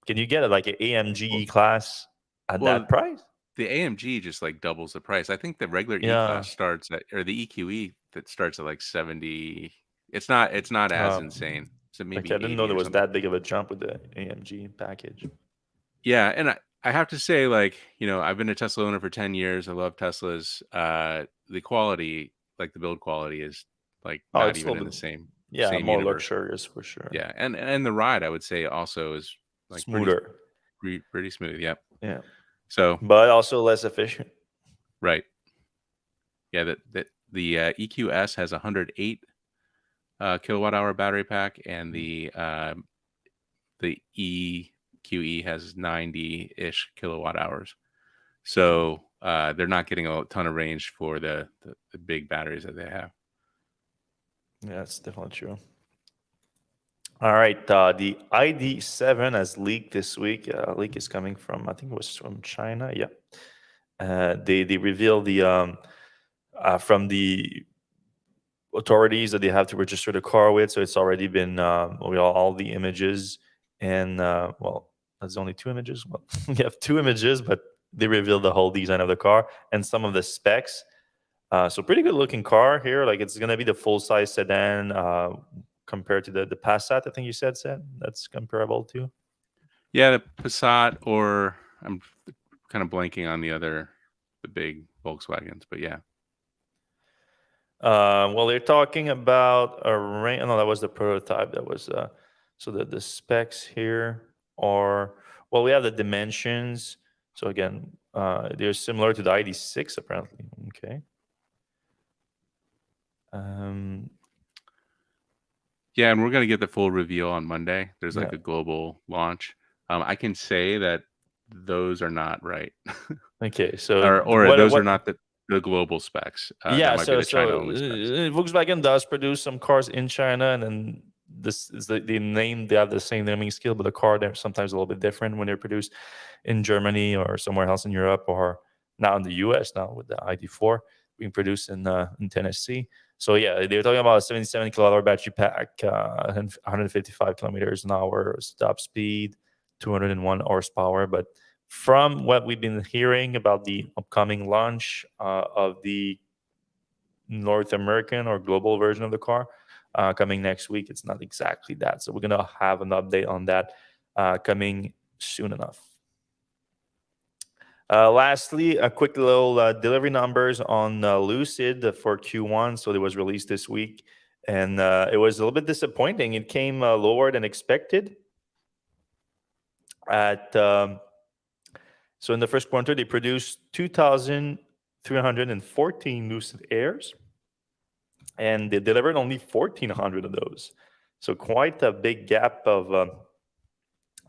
can you get it like an AMG E class at well, that price? the AMG just like doubles the price. I think the regular E Yeah. class starts at, or the EQE that starts at like 70. It's not as Um, insane. So okay, I maybe didn't know 80 there or was something. that big of a jump with the AMG package. Yeah, and I have to say, like, I've been a Tesla owner for 10 years. I love Teslas. The quality, like the build quality, is like Oh, not it's a even little in the bit, same yeah, more universe. luxurious for sure. Yeah, and the ride, I would say, also is like Smoother. pretty smooth. Yep. Yeah. So, but also less efficient. right. Yeah, the EQS has 108 kilowatt hour battery pack, and the EQE has 90-ish kilowatt hours. So they're not getting a ton of range for the big batteries that they have. Yeah, that's definitely true. All right, the ID.7 has leaked this week. Leak is coming from, I think it was from China. Yeah, they revealed the from the authorities that they have to register the car with. So it's already been with all the images, and well, that's only two images. Well, we have two images, but they revealed the whole design of the car and some of the specs. So pretty good looking car here. Like it's gonna be the full size sedan compared to the Passat. I think you said that's comparable to. Yeah, the Passat, or I'm kind of blanking on the big Volkswagens, but yeah. Well, they're talking about a range. No, that was the prototype. That was so the specs here are, well, we have the dimensions. So again, they're similar to the ID.6 apparently. Okay. Um, Yeah, and we're gonna get the full reveal on Monday. There's like yeah. a global launch. I can say that those are not right, Okay. So or those are not the global specs. That Yeah, might be so the China only specs. Volkswagen does produce some cars in China, and then this is the name. They have the same naming skill, but the car they're sometimes a little bit different when they're produced in Germany or somewhere else in Europe, or now in the US now with the ID.4 being produced in Tennessee. So yeah, they're talking about a 77 kilowatt hour battery pack, and 155 kilometers an hour top speed, 201 horsepower, but from what we've been hearing about the upcoming launch of the North American or global version of the car coming next week, it's not exactly that. So we're going to have an update on that coming soon enough. Lastly, a quick little delivery numbers on Lucid for Q1. So it was released this week, and it was a little bit disappointing. It came lower than expected. So in the first quarter, they produced 2,314 Lucid Airs, and they delivered only 1,400 of those. So quite a big gap of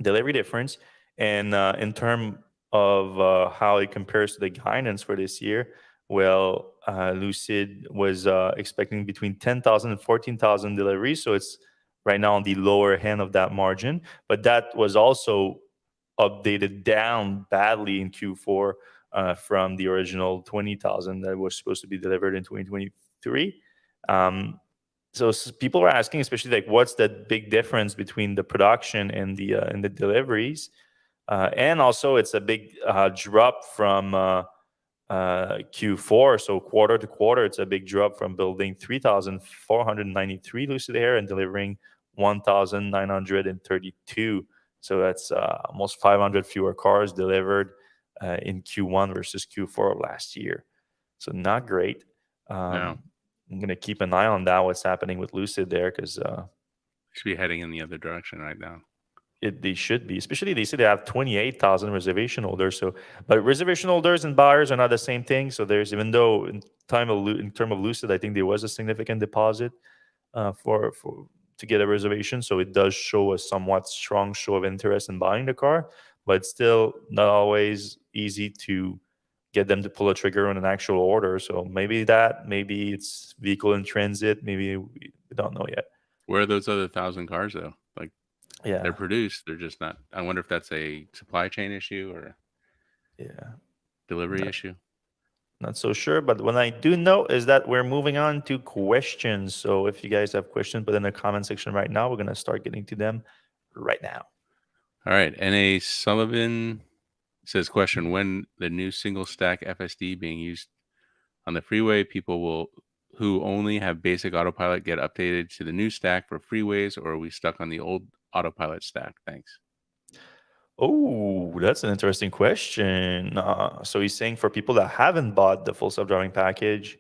delivery difference. And in terms of how it compares to the guidance for this year, well, Lucid was expecting between 10,000 and 14,000 deliveries. So it's right now on the lower end of that margin. But that was also updated down badly in Q4 from the original 20,000 that was supposed to be delivered in 2023. So people are asking, especially like, what's the big difference between the production and the deliveries? And also, it's a big drop from Q4. So quarter to quarter, it's a big drop from building 3,493 Lucid Air and delivering 1,932. So that's almost 500 fewer cars delivered in Q1 versus Q4 of last year. So not great. No, I'm going to keep an eye on that, what's happening with Lucid there, because should be heading in the other direction right now. they should be. Especially they say they have 28,000 reservation holders. So, but reservation holders and buyers are not the same thing. So there's, even though in terms of Lucid, I think there was a significant deposit for to get a reservation. So it does show a somewhat strong show of interest in buying the car, but it's still not always easy to get them to pull a trigger on an actual order. So maybe it's vehicle in transit. Maybe we don't know yet. Where are those other 1,000 cars though? Like, Yeah, they're produced, they're just not. I wonder if that's a supply chain issue or yeah. delivery issue. Not so sure, but what I do know is that we're moving on to questions. So if you guys have questions, but in the comment section right now, we're gonna start getting to them right now. All right. N.A. Sullivan says, question, when the new single stack FSD being used on the freeway, people who only have basic autopilot get updated to the new stack for freeways, or are we stuck on the old autopilot stack? Thanks. Oh, that's an interesting question. So he's saying for people that haven't bought the full self-driving package,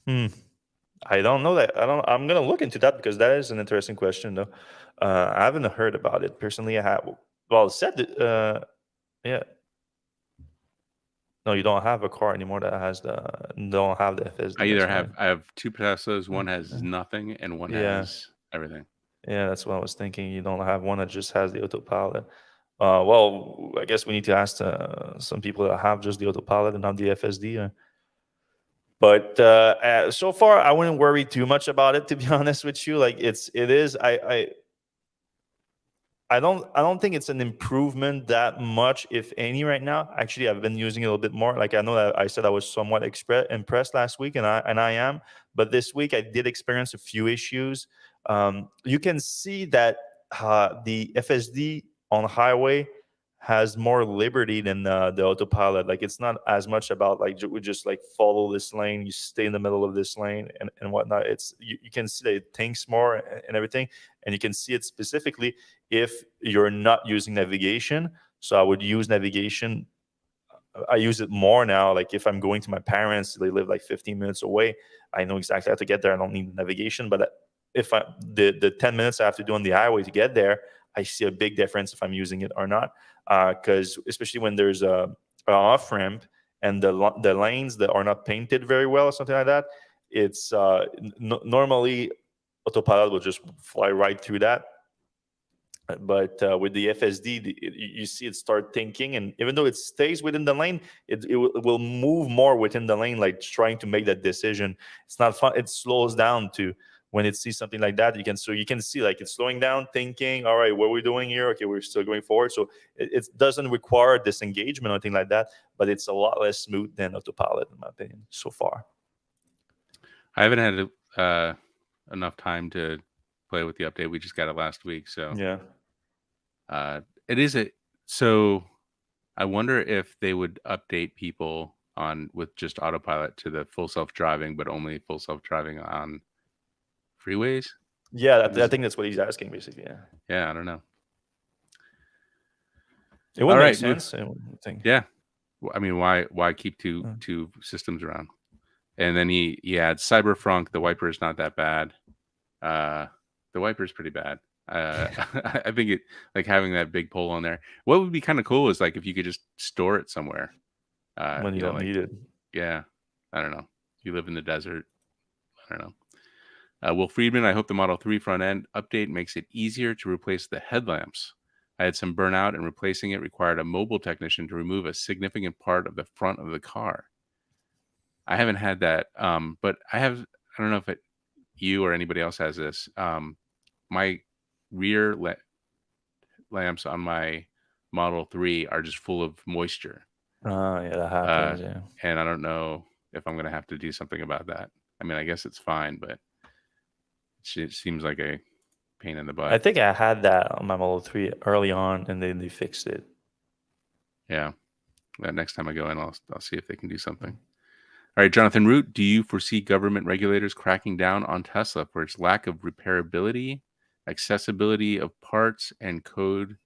I don't know that. I'm gonna look into that because that is an interesting question, though. I haven't heard about it personally. I have. Well, said. Yeah. No, you don't have a car anymore that has don't have the FSD. That's why. I have two Teslas. One has nothing, and one Yeah, has everything. yeah, that's what I was thinking. You don't have one that just has the autopilot. Well, I guess we need to ask some people that have just the autopilot and not the FSD. But so far, I wouldn't worry too much about it. To be honest with you, like it is. I don't think it's an improvement that much, if any, right now. Actually, I've been using it a little bit more. Like I know that I said I was somewhat impressed last week, and I am. But this week I did experience a few issues. You can see that the FSD on highway has more liberty than the autopilot. Like it's not as much about like we just like follow this lane, you stay in the middle of this lane and whatnot. It's you can see that it thinks more and everything, and you can see it specifically if you're not using navigation. So I would use navigation. I use it more now. Like if I'm going to my parents, they live like 15 minutes away. I know exactly how to get there. I don't need navigation. But if the 10 minutes I have to do on the highway to get there, I see a big difference if I'm using it or not. Because especially when there's a off ramp and the lanes that are not painted very well or something like that, it's normally autopilot will just fly right through that. But with the FSD, you see it start thinking, and even though it stays within the lane, it will move more within the lane, like trying to make that decision. It's not fun. It slows down too when it sees something like that. You can see like it's slowing down, thinking, all right, what are we doing here? Okay, we're still going forward. So it doesn't require disengagement or anything like that, but it's a lot less smooth than autopilot, in my opinion, so far. I haven't had enough time to play with the update. We just got it last week, so Yeah. It is so I wonder if they would update people on with just autopilot to the full self-driving, but only full self-driving on freeways. Yeah, I think that's what he's asking, basically. Yeah. Yeah, I don't know. It would make sense. I think. Yeah. I mean, why keep two systems around? And then he adds frunk. The wiper is not that bad. The wiper is pretty bad. I think it like having that big pole on there. What would be kind of cool is like if you could just store it somewhere When you don't need it. Yeah, I don't know. You live in the desert. I don't know. Will Friedman, I hope the Model 3 front end update makes it easier to replace the headlamps. I had some burnout and replacing it required a mobile technician to remove a significant part of the front of the car. I haven't had that, but I don't know if you or anybody else has this. My rear lamps on my Model 3 are just full of moisture. Yeah, that happens. Yeah. And I don't know if I'm going to have to do something about that. I mean, I guess it's fine, but it seems like a pain in the butt. I think I had that on my Model 3 early on, and then they fixed it. Yeah. Next time I go in, I'll see if they can do something. All right, Jonathan Root, do you foresee government regulators cracking down on Tesla for its lack of repairability, accessibility of parts, and code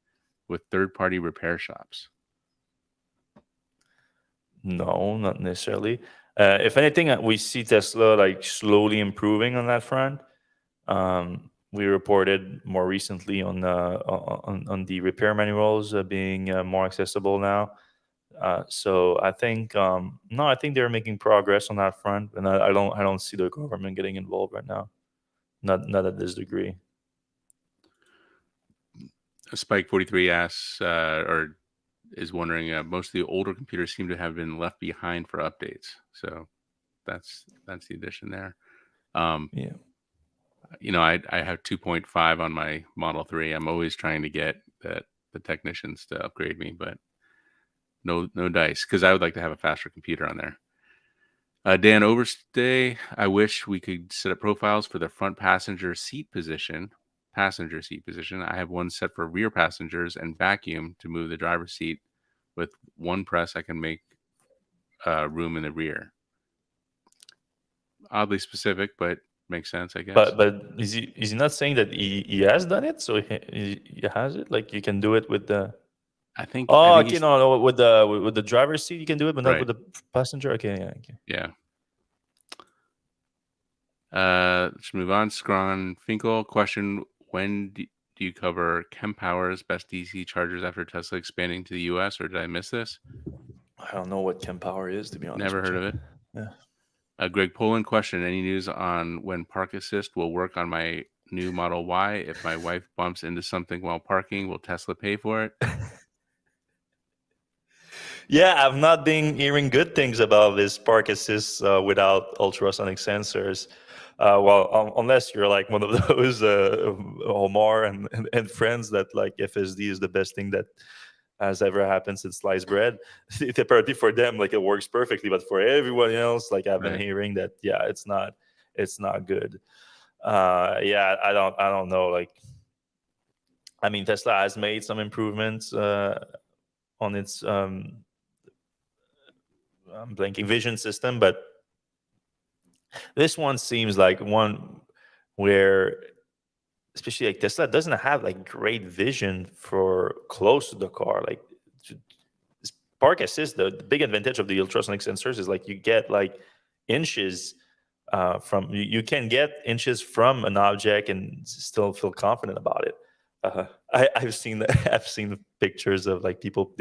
with third-party repair shops? No, not necessarily. If anything, we see Tesla like slowly improving on that front. We reported more recently on the repair manuals being more accessible now. So I think no, I think they're making progress on that front, and I don't see the government getting involved right now, not at this degree. Spike 43 asks or is wondering, most of the older computers seem to have been left behind for updates. So that's the addition there. Yeah. You know, I have 2.5 on my Model 3. I'm always trying to get the technicians to upgrade me, but no dice, because I would like to have a faster computer on there. Dan Overstay, I wish we could set up profiles for the front passenger seat position. I have one set for rear passengers and vacuum to move the driver's seat. With one press, I can make room in the rear. Oddly specific, but makes sense, I guess. But is he not saying that he has done it? So he has it. Like you can do it with the. I think. Okay, no, with the driver's seat you can do it, but not right. with the passenger. Okay, yeah, okay. Yeah. Let's move on. Scron Finkel question: when do you cover Kempower's best DC chargers after Tesla expanding to the US, or did I miss this? I don't know what Chem Power is, to be honest. Never with heard you. of it. Yeah. Greg Poland question: any news on when park assist will work on my new Model Y? If my wife bumps into something while parking, will Tesla pay for it? Yeah, I've not been hearing good things about this park assist without ultrasonic sensors. Unless you're like one of those Omar and friends that like FSD is the best thing that has ever happened since sliced bread. Apparently for them, like it works perfectly, but for everyone else, like I've been Right. hearing that, yeah, it's not good. Yeah, I don't know. Like, I mean, Tesla has made some improvements on its I'm blanking vision system, but this one seems like one where, especially like Tesla, doesn't have like great vision for close to the car. Like this park assist, the big advantage of the ultrasonic sensors is like you get like inches from you can get inches from an object and still feel confident about it. I've seen I've seen pictures of like people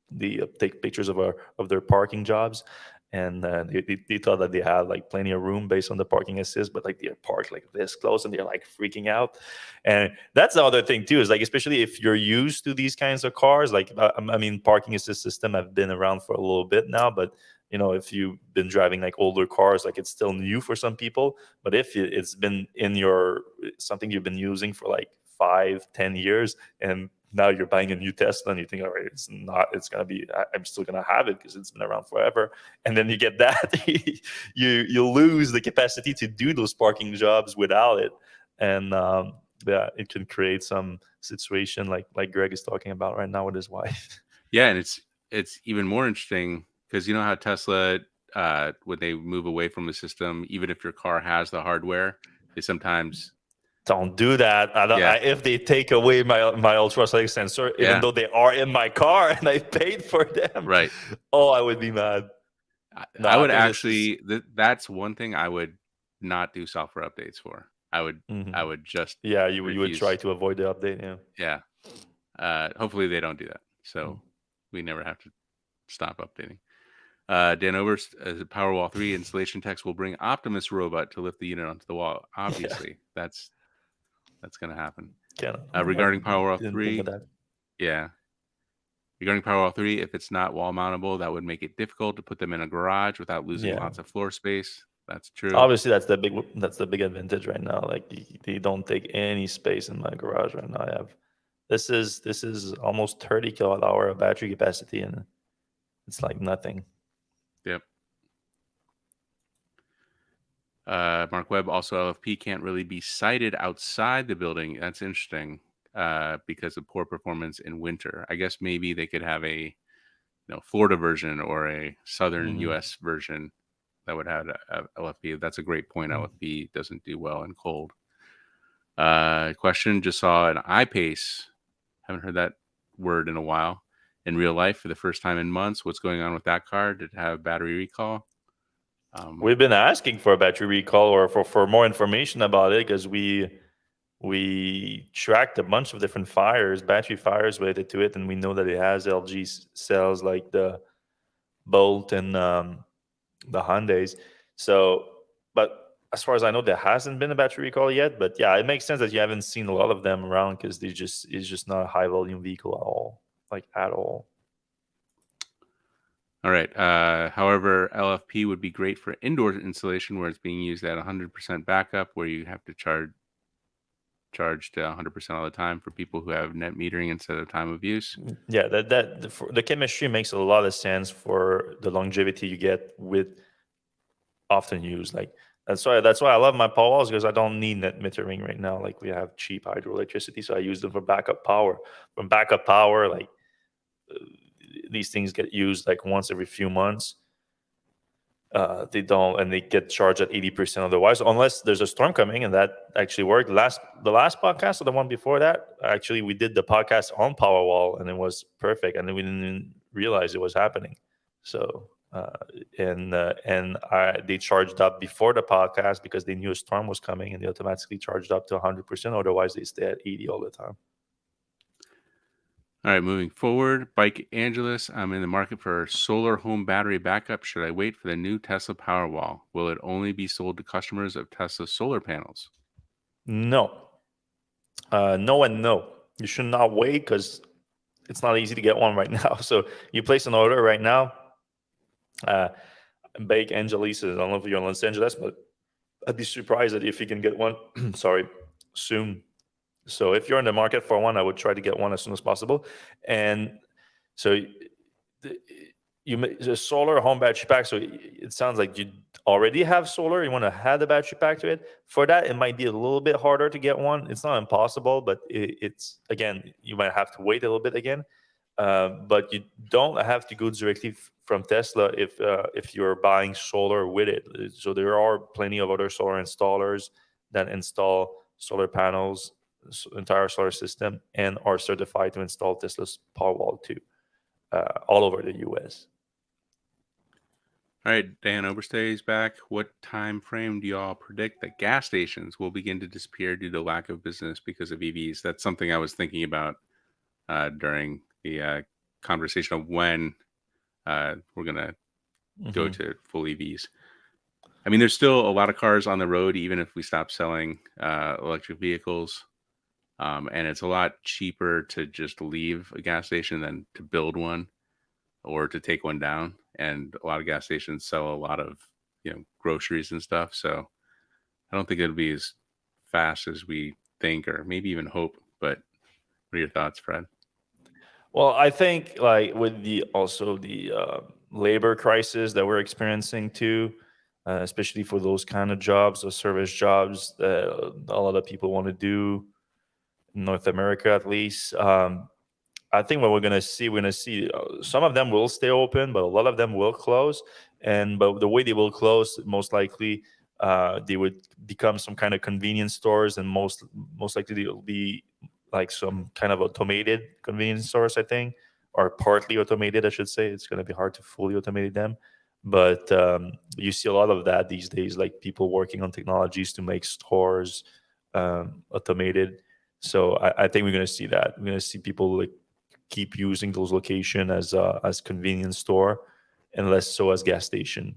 they take pictures of their parking jobs, and they thought that they had like plenty of room based on the parking assist, but like they're parked like this close and they're like freaking out. And that's the other thing too, is like especially if you're used to these kinds of cars, like I mean, parking assist system have been around for a little bit now, but if you've been driving like older cars, like it's still new for some people. But if it's been in your something you've been using for like 5-10 years, and now you're buying a new Tesla and you think, all right, it's gonna be, I'm still gonna have it because it's been around forever. And then you get that, you lose the capacity to do those parking jobs without it. And yeah, it can create some situation like Greg is talking about right now with his wife. Yeah, and it's even more interesting because you know how Tesla, when they move away from the system, even if your car has the hardware, they sometimes Don't do that. yeah If they take away my ultrasonic sensor, even yeah though they are in my car and I paid for them, right. oh, I would be mad. No, I I would think this is. actually that's one thing I would not do software updates for. I Mhm. would just Yeah, you would try refuse. to avoid the update. Yeah. Yeah. Hopefully they don't do that. Mm. So we never have to stop updating. Dan Oberst, as a Powerwall 3 installation text will bring Optimus robot to lift the unit onto the wall. Yeah. Obviously, that's going to happen. Can I Regarding Powerwall didn't think of 3, that. yeah. Regarding Powerwall 3, if it's not wall mountable, that would make it difficult to put them in a garage without losing Yeah. lots of floor space. That's true. Obviously, that's the big advantage right now. Like they don't take any space in my garage right now. I have this is almost 30 kilowatt hour of battery capacity, and it's like nothing. Yep. Mark Webb, also LFP can't really be sighted outside the building. That's interesting because of poor performance in winter. I guess maybe they could have a Florida version or a southern Mhm. U.S. version that would have a LFP. That's a great point. Mm. LFP doesn't do well in cold. Question: just saw an iPace. Haven't heard that word in a while. In real life, for the first time in months, what's going on with that car? Did it have battery recall? We've been asking for a battery recall or for more information about it because we tracked a bunch of different fires, battery fires related to it, and we know that it has LG cells like the Bolt and the Hyundais. So, but as far as I know, there hasn't been a battery recall yet. But yeah, it makes sense that you haven't seen a lot of them around because it's just not a high volume vehicle at all, like at all. All right. However, LFP would be great for indoor installation where it's being used at 100% backup, where you have to charge to 100% all the time for people who have net metering instead of time of use. Yeah, the chemistry makes a lot of sense for the longevity you get with often used. Like that's why I love my power walls because I don't need net metering right now. Like we have cheap hydroelectricity, so I use them for backup power. From backup power, like uh, these things get used like once every few months. They don't, and they get charged at 80% otherwise, unless there's a storm coming, and that actually worked. The last podcast or the one before that, actually, we did the podcast on Powerwall, and it was perfect, and then we didn't even realize it was happening. So, they charged up before the podcast because they knew a storm was coming, and they automatically charged up to 100%. Otherwise, they stay at 80 all the time. All right, moving forward, Bike Angelus. I'm in the market for solar home battery backup. Should I wait for the new Tesla Powerwall? Will it only be sold to customers of Tesla solar panels? No, no, and no. You should not wait because it's not easy to get one right now. So you place an order right now. Bake Angelis. I don't know if you're in Los Angeles, but I'd be surprised if you can get one. Sorry, soon. So if you're in the market for one, I would try to get one as soon as possible. And so the, the solar home battery pack. So it sounds like you already have solar. You want to add the battery pack to it. For that, it might be a little bit harder to get one. It's not impossible, but it's again, you might have to wait a little bit again. But you don't have to go directly from Tesla if you're buying solar with it. So there are plenty of other solar installers that install solar panels, entire solar system, and are certified to install Tesla's Powerwall too, all over the U.S. All right, Dan Oberstay is back. What time frame do y'all predict that gas stations will begin to disappear due to lack of business because of EVs? That's something I was thinking about during the conversation of when we're going to go to full EVs. I mean, there's still a lot of cars on the road, even if we stop selling electric vehicles. And it's a lot cheaper to just leave a gas station than to build one or to take one down. And a lot of gas stations sell a lot of, groceries and stuff. So I don't think it'll be as fast as we think or maybe even hope. But what are your thoughts, Fred? Well, I think like with the labor crisis that we're experiencing too, especially for those kind of jobs, those service jobs that a lot of people want to do in North America, at least. I think what we're gonna see some of them will stay open, but a lot of them will close. But the way they will close, most likely, they would become some kind of convenience stores, and most likely they'll be like some kind of automated convenience stores, I think, or partly automated, I should say. It's going to be hard to fully automate them, but you see a lot of that these days, like people working on technologies to make stores automated. So I think we're going to see that. We're going to see people like keep using those locations as convenience store, and less so as gas station.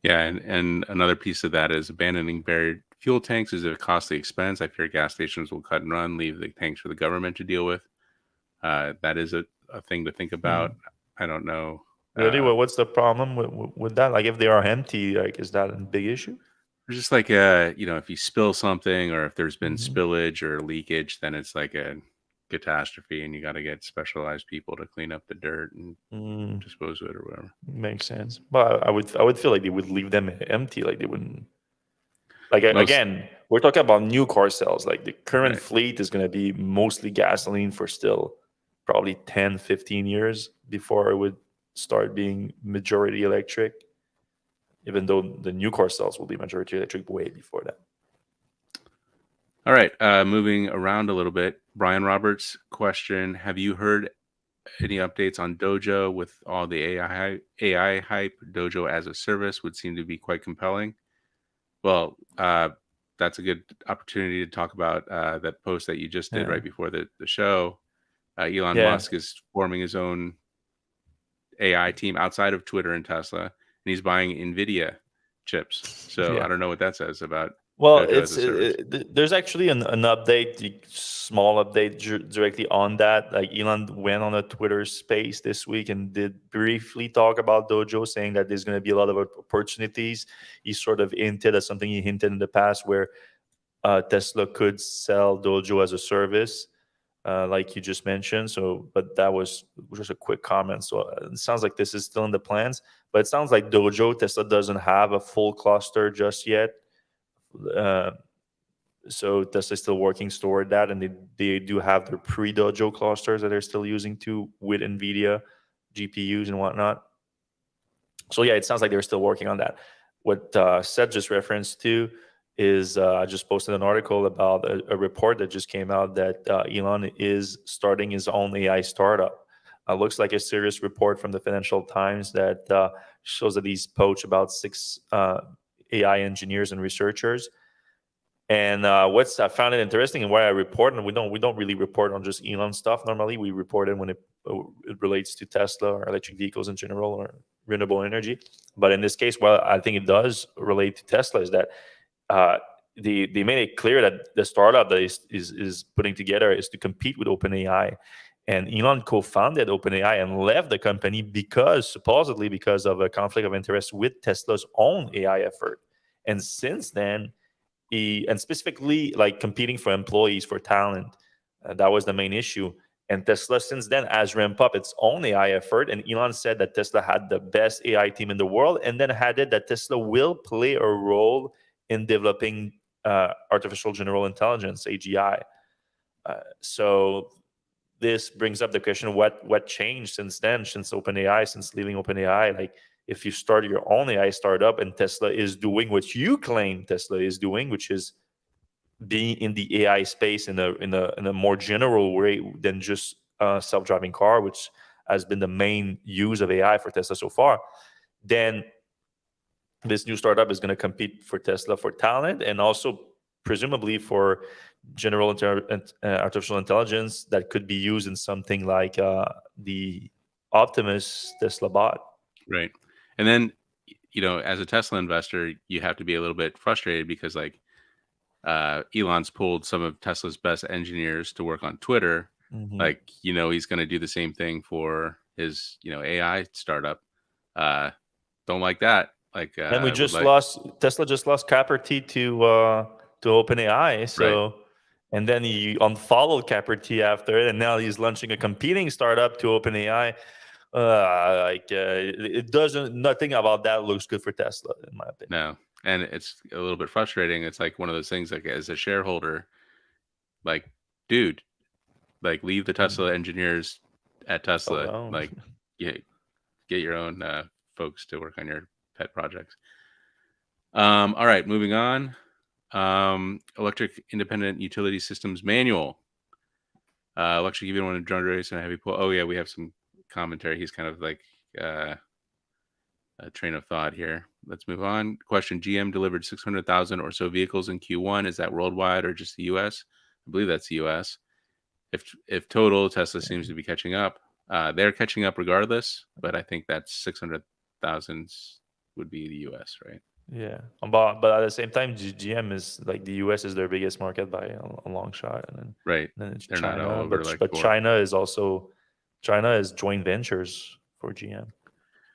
Yeah, and another piece of that is abandoning buried fuel tanks is a costly expense. I fear gas stations will cut and run, leave the tanks for the government to deal with. That is a thing to think about. I don't know. Really? Well, what's the problem with that? Like, if they are empty, like, is that a big issue? There's just like if you spill something or if there's been spillage or leakage, then it's like a catastrophe, and you got to get specialized people to clean up the dirt and dispose of it or whatever. Makes sense. But I would feel like they would leave them empty, like they wouldn't. Like again, we're talking about new car sales. Like the current fleet is going to be mostly gasoline for still probably 10, 15 years before it would start being majority electric, even though the new car sales will be majority electric way before that. All right, moving around a little bit. Brian Roberts' question: have you heard any updates on Dojo with all the AI hype? Dojo as a service would seem to be quite compelling. Well, that's a good opportunity to talk about that post that you just did right before the show. Elon Musk is forming his own AI team outside of Twitter and Tesla, and he's buying NVIDIA chips. So I don't know what that says about. Well, there's actually an update, small update directly on that. Like Elon went on a Twitter space this week and did briefly talk about Dojo, saying that there's going to be a lot of opportunities. He sort of hinted at something he hinted in the past, where Tesla could sell Dojo as a service, like you just mentioned. So, but that was just a quick comment. So it sounds like this is still in the plans, but it sounds like Dojo, Tesla doesn't have a full cluster just yet. So Tesla is still working toward that, and they do have their pre-Dojo clusters that they're still using too, with NVIDIA GPUs and whatnot. So yeah, it sounds like they're still working on that. What Seth just referenced to is I just posted an article about a report that just came out that Elon is starting his own AI startup. Looks like a serious report from the Financial Times that shows that he's poached about 6 AI engineers and researchers. And what's I found it interesting and why I report, and we don't really report on just Elon stuff. Normally, we report it when it relates to Tesla or electric vehicles in general or renewable energy. But in this case, well, I think it does relate to Tesla. Is that they made it clear that the startup that is putting together is to compete with OpenAI. And Elon co-founded OpenAI and left the company supposedly because of a conflict of interest with Tesla's own AI effort. And since then, and specifically like competing for employees, for talent, that was the main issue. And Tesla since then has ramped up its own AI effort. And Elon said that Tesla had the best AI team in the world, and then added that Tesla will play a role in developing artificial general intelligence (AGI). So this brings up the question: what changed since then, since OpenAI, since leaving OpenAI? Like, if you start your own AI startup and Tesla is doing what you claim Tesla is doing, which is being in the AI space in a more general way than just self-driving car, which has been the main use of AI for Tesla so far, then this new startup is going to compete for Tesla for talent and also presumably for artificial intelligence that could be used in something like the Optimus Tesla bot. Right. And then, as a Tesla investor, you have to be a little bit frustrated because like Elon's pulled some of Tesla's best engineers to work on Twitter. Mm-hmm. Like, he's going to do the same thing for his, AI startup. Don't like that. Like, and we just lost Tesla just lost Caperty to OpenAI. So, right. And then he unfollowed Caperty after it, and now he's launching a competing startup to OpenAI. It doesn't. Nothing about that looks good for Tesla, in my opinion. No, and it's a little bit frustrating. It's like one of those things. Like as a shareholder, like, dude, like leave the Tesla engineers at Tesla. Oh, no. Like, get your own folks to work on your pet projects. All right, moving on. Electric Independent Utility Systems Manual. Electric even when a drone race and a heavy pull. Oh yeah, we have some commentary. He's kind of like a train of thought here. Let's move on. Question: GM delivered 600,000 or so vehicles in Q1. Is that worldwide or just the U.S.? I believe that's the U.S. If total, Tesla seems to be catching up. They're catching up regardless, but I think that 600,000 would be the U.S., right? Yeah, but at the same time, GM is like the US is their biggest market by a long shot, and right. then it's They're China. not all over like but China is joint ventures for GM,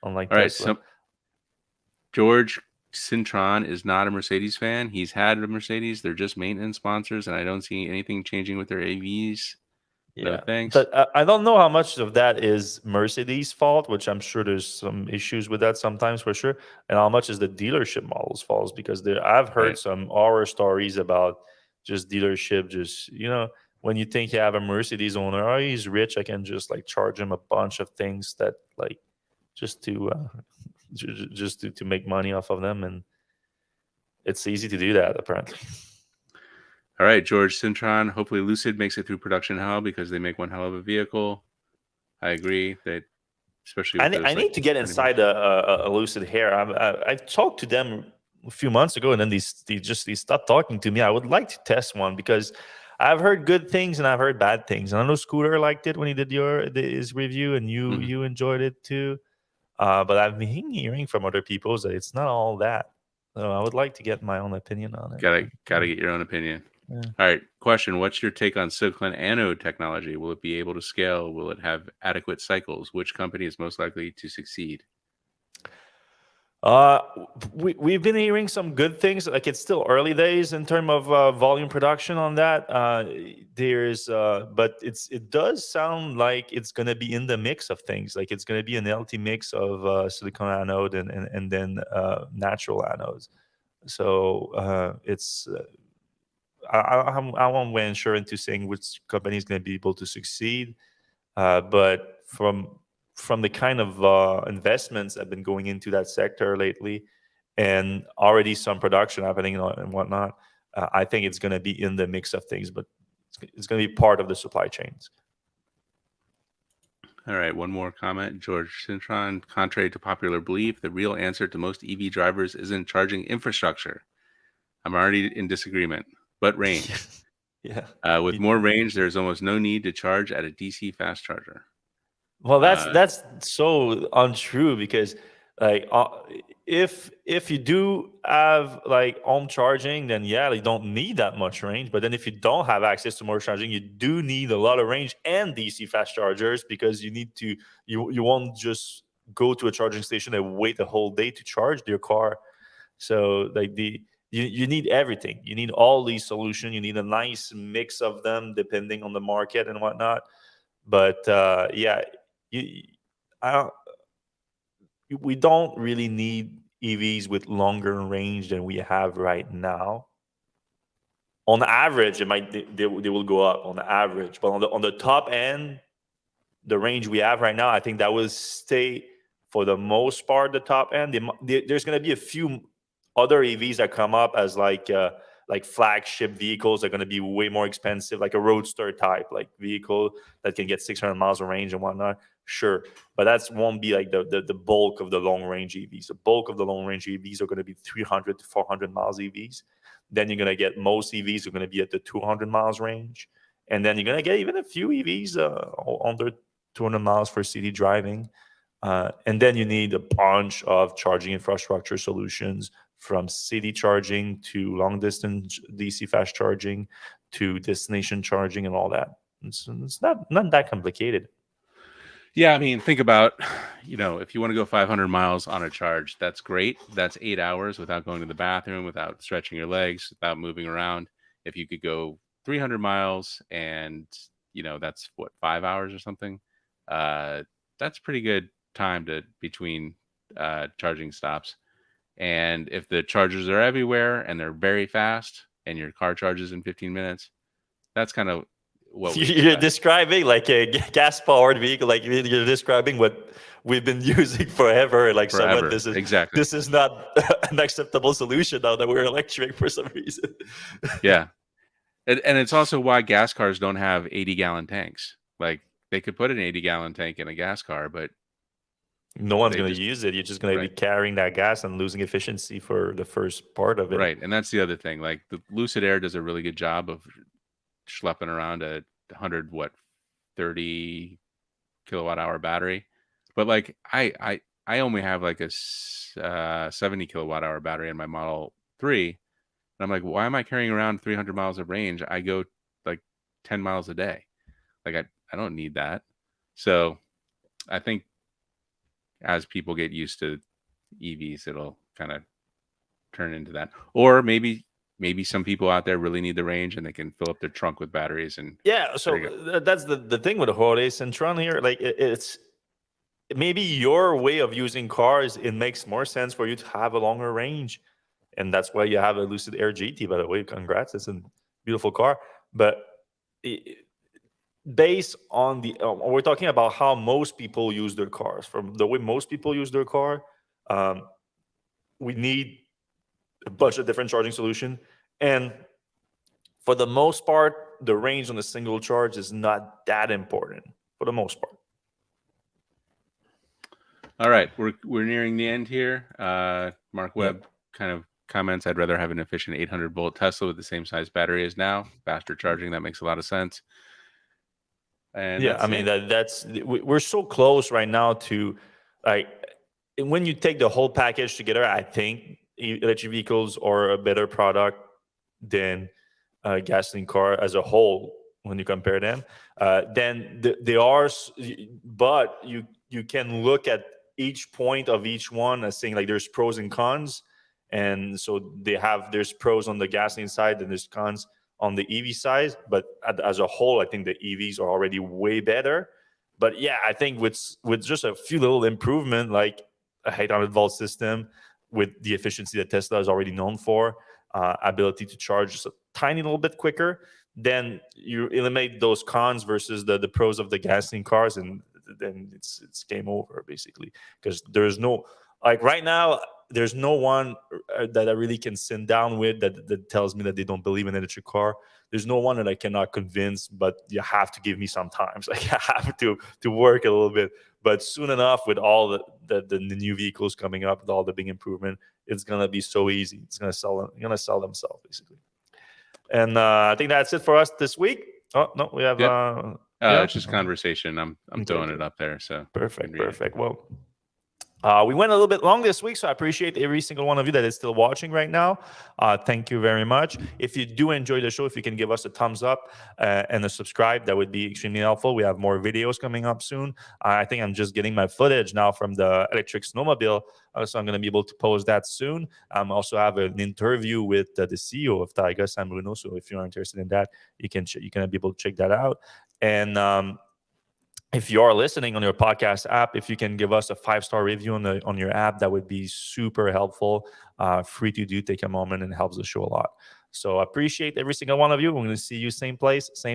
unlike all right. Tesla. So George Cintron is not a Mercedes fan. He's had a Mercedes. They're just maintenance sponsors, and I don't see anything changing with their AVs. No thanks. But I don't know how much of that is Mercedes' fault, which I'm sure there's some issues with that sometimes for sure, and how much is the dealership model's fault, because I've heard some horror stories about just dealership, when you think you have a Mercedes owner, oh, he's rich, I can just like charge him a bunch of things that like just to to make money off of them, and it's easy to do that apparently. All right, George Cintron. Hopefully, Lucid makes it through production hell because they make one hell of a vehicle. I agree that, especially with I need to get inside a Lucid here. I've talked to them a few months ago, and then they stopped talking to me. I would like to test one because I've heard good things and I've heard bad things. And I know Scooter liked it when he did his review, and you enjoyed it too. But I've been hearing from other people that it's not all that. So I would like to get my own opinion on it. Gotta get your own opinion. Yeah. All right. Question: what's your take on silicon anode technology? Will it be able to scale? Will it have adequate cycles? Which company is most likely to succeed? We've been hearing some good things. Like, it's still early days in terms of volume production on that. But it does sound like it's going to be in the mix of things. Like, it's going to be an LT mix of silicon anode and then natural anodes. So it's I won't venture into saying which company is going to be able to succeed, but from the kind of investments that have been going into that sector lately, and already some production happening and whatnot, I think it's going to be in the mix of things, but it's going to be part of the supply chains. All right, one more comment. George Cintron: contrary to popular belief, the real answer to most EV drivers isn't charging infrastructure. I'm already in disagreement. but range. Yeah. With more range, there's almost no need to charge at a DC fast charger. Well, that's so untrue because like if you do have like home charging, then yeah, you don't need that much range. But then if you don't have access to more charging, you do need a lot of range and DC fast chargers because you need to you won't just go to a charging station and wait the whole day to charge your car. So like you need everything. You need all these solutions. You need a nice mix of them depending on the market and whatnot. But yeah, you, I don't, we don't really need EVs with longer range than we have right now. On average, it might they will go up on average, but on the top end, the range we have right now, I think that will stay for the most part the top end. There's going to be a few other EVs that come up as like flagship vehicles are going to be way more expensive, like a roadster type like vehicle that can get 600 miles of range and whatnot. Sure, but that won't be like the bulk of the long range EVs. The bulk of the long range EVs are going to be 300 to 400 miles EVs. Then you're going to get most EVs are going to be at the 200 miles range, and then you're going to get even a few EVs under 200 miles for city driving. And then you need a bunch of charging infrastructure solutions from city charging to long distance DC fast charging to destination charging and all that. It's not that complicated. Yeah, I mean, think about, if you want to go 500 miles on a charge, that's great. That's 8 hours without going to the bathroom, without stretching your legs, without moving around. If you could go 300 miles and, that's what, 5 hours or something. That's pretty good time between charging stops. And if the chargers are everywhere and they're very fast and your car charges in 15 minutes, that's kind of what we You're expect. describing like a gas powered vehicle, like you're describing what we've been using forever. Like someone, Forever. Exactly. this is not an acceptable solution now that we're electric for some reason. Yeah. And it's also why gas cars don't have 80-gallon tanks. Like they could put an 80-gallon tank in a gas car, but No one's they going to just use it. You're just going to be right, carrying that gas and losing efficiency for the first part of it. right. And that's the other thing. Like the Lucid Air does a really good job of schlepping around a 30 kilowatt hour battery. But like I only have like a 70 kilowatt hour battery in my Model 3. And I'm like, why am I carrying around 300 miles of range? I go like 10 miles a day. Like I don't need that. So I think as people get used to EVs, it'll kind of turn into that. Or maybe some people out there really need the range and they can fill up their trunk with batteries. And Yeah, so that's the thing with the Horace and Tron here. Like it's maybe your way of using cars. It makes more sense for you to have a longer range, and that's why you have a Lucid Air GT. By the way, congrats! It's a beautiful car. But based on we're talking about how most people use their cars. From the way most people use their car, um, we need a bunch of different charging solution, and for the most part, the range on a single charge is not that important for the most part. all right, we're nearing the end here. Mark Webb Yep. kind of comments, I'd rather have an efficient 800 volt Tesla with the same size battery as now. Faster charging, that makes a lot of sense. And Yeah, I mean we're so close right now to like when you take the whole package together. I think electric vehicles are a better product than a gasoline car as a whole when you compare them. Then they are, but you can look at each point of each one as saying like there's pros and cons, and so there's pros on the gasoline side and there's cons on the EV side. But as a whole, I think the EVs are already way better. But yeah, I think with just a few little improvement like a 800-volt system with the efficiency that Tesla is already known for, ability to charge just a tiny little bit quicker, then you eliminate those cons versus the pros of the gasoline cars, and then it's game over basically. Because there's no, like right now, there's no one that I really can sit down with that tells me that they don't believe in an electric car. There's no one that I cannot convince, but you have to give me some time. So I have to work a little bit. But soon enough, with all the new vehicles coming up, with all the big improvement, it's gonna be so easy. It's gonna sell themselves basically. And I think that's it for us this week. Oh no, we have it's just conversation. I'm throwing it up there. So perfect. Well, we went a little bit long this week, so I appreciate every single one of you that is still watching right now. Thank you very much. If you do enjoy the show, if you can give us a thumbs up and a subscribe, that would be extremely helpful. We have more videos coming up soon. I think I'm just getting my footage now from the electric snowmobile, so I'm going to be able to post that soon. I also have an interview with the CEO of Taiga, Sam Bruno. So if you're interested in that, you can be able to check that out. And if you are listening on your podcast app, if you can give us a 5-star review on your app, that would be super helpful. Free to do. Take a moment and helps the show a lot. So I appreciate every single one of you. We're going to see you same place, same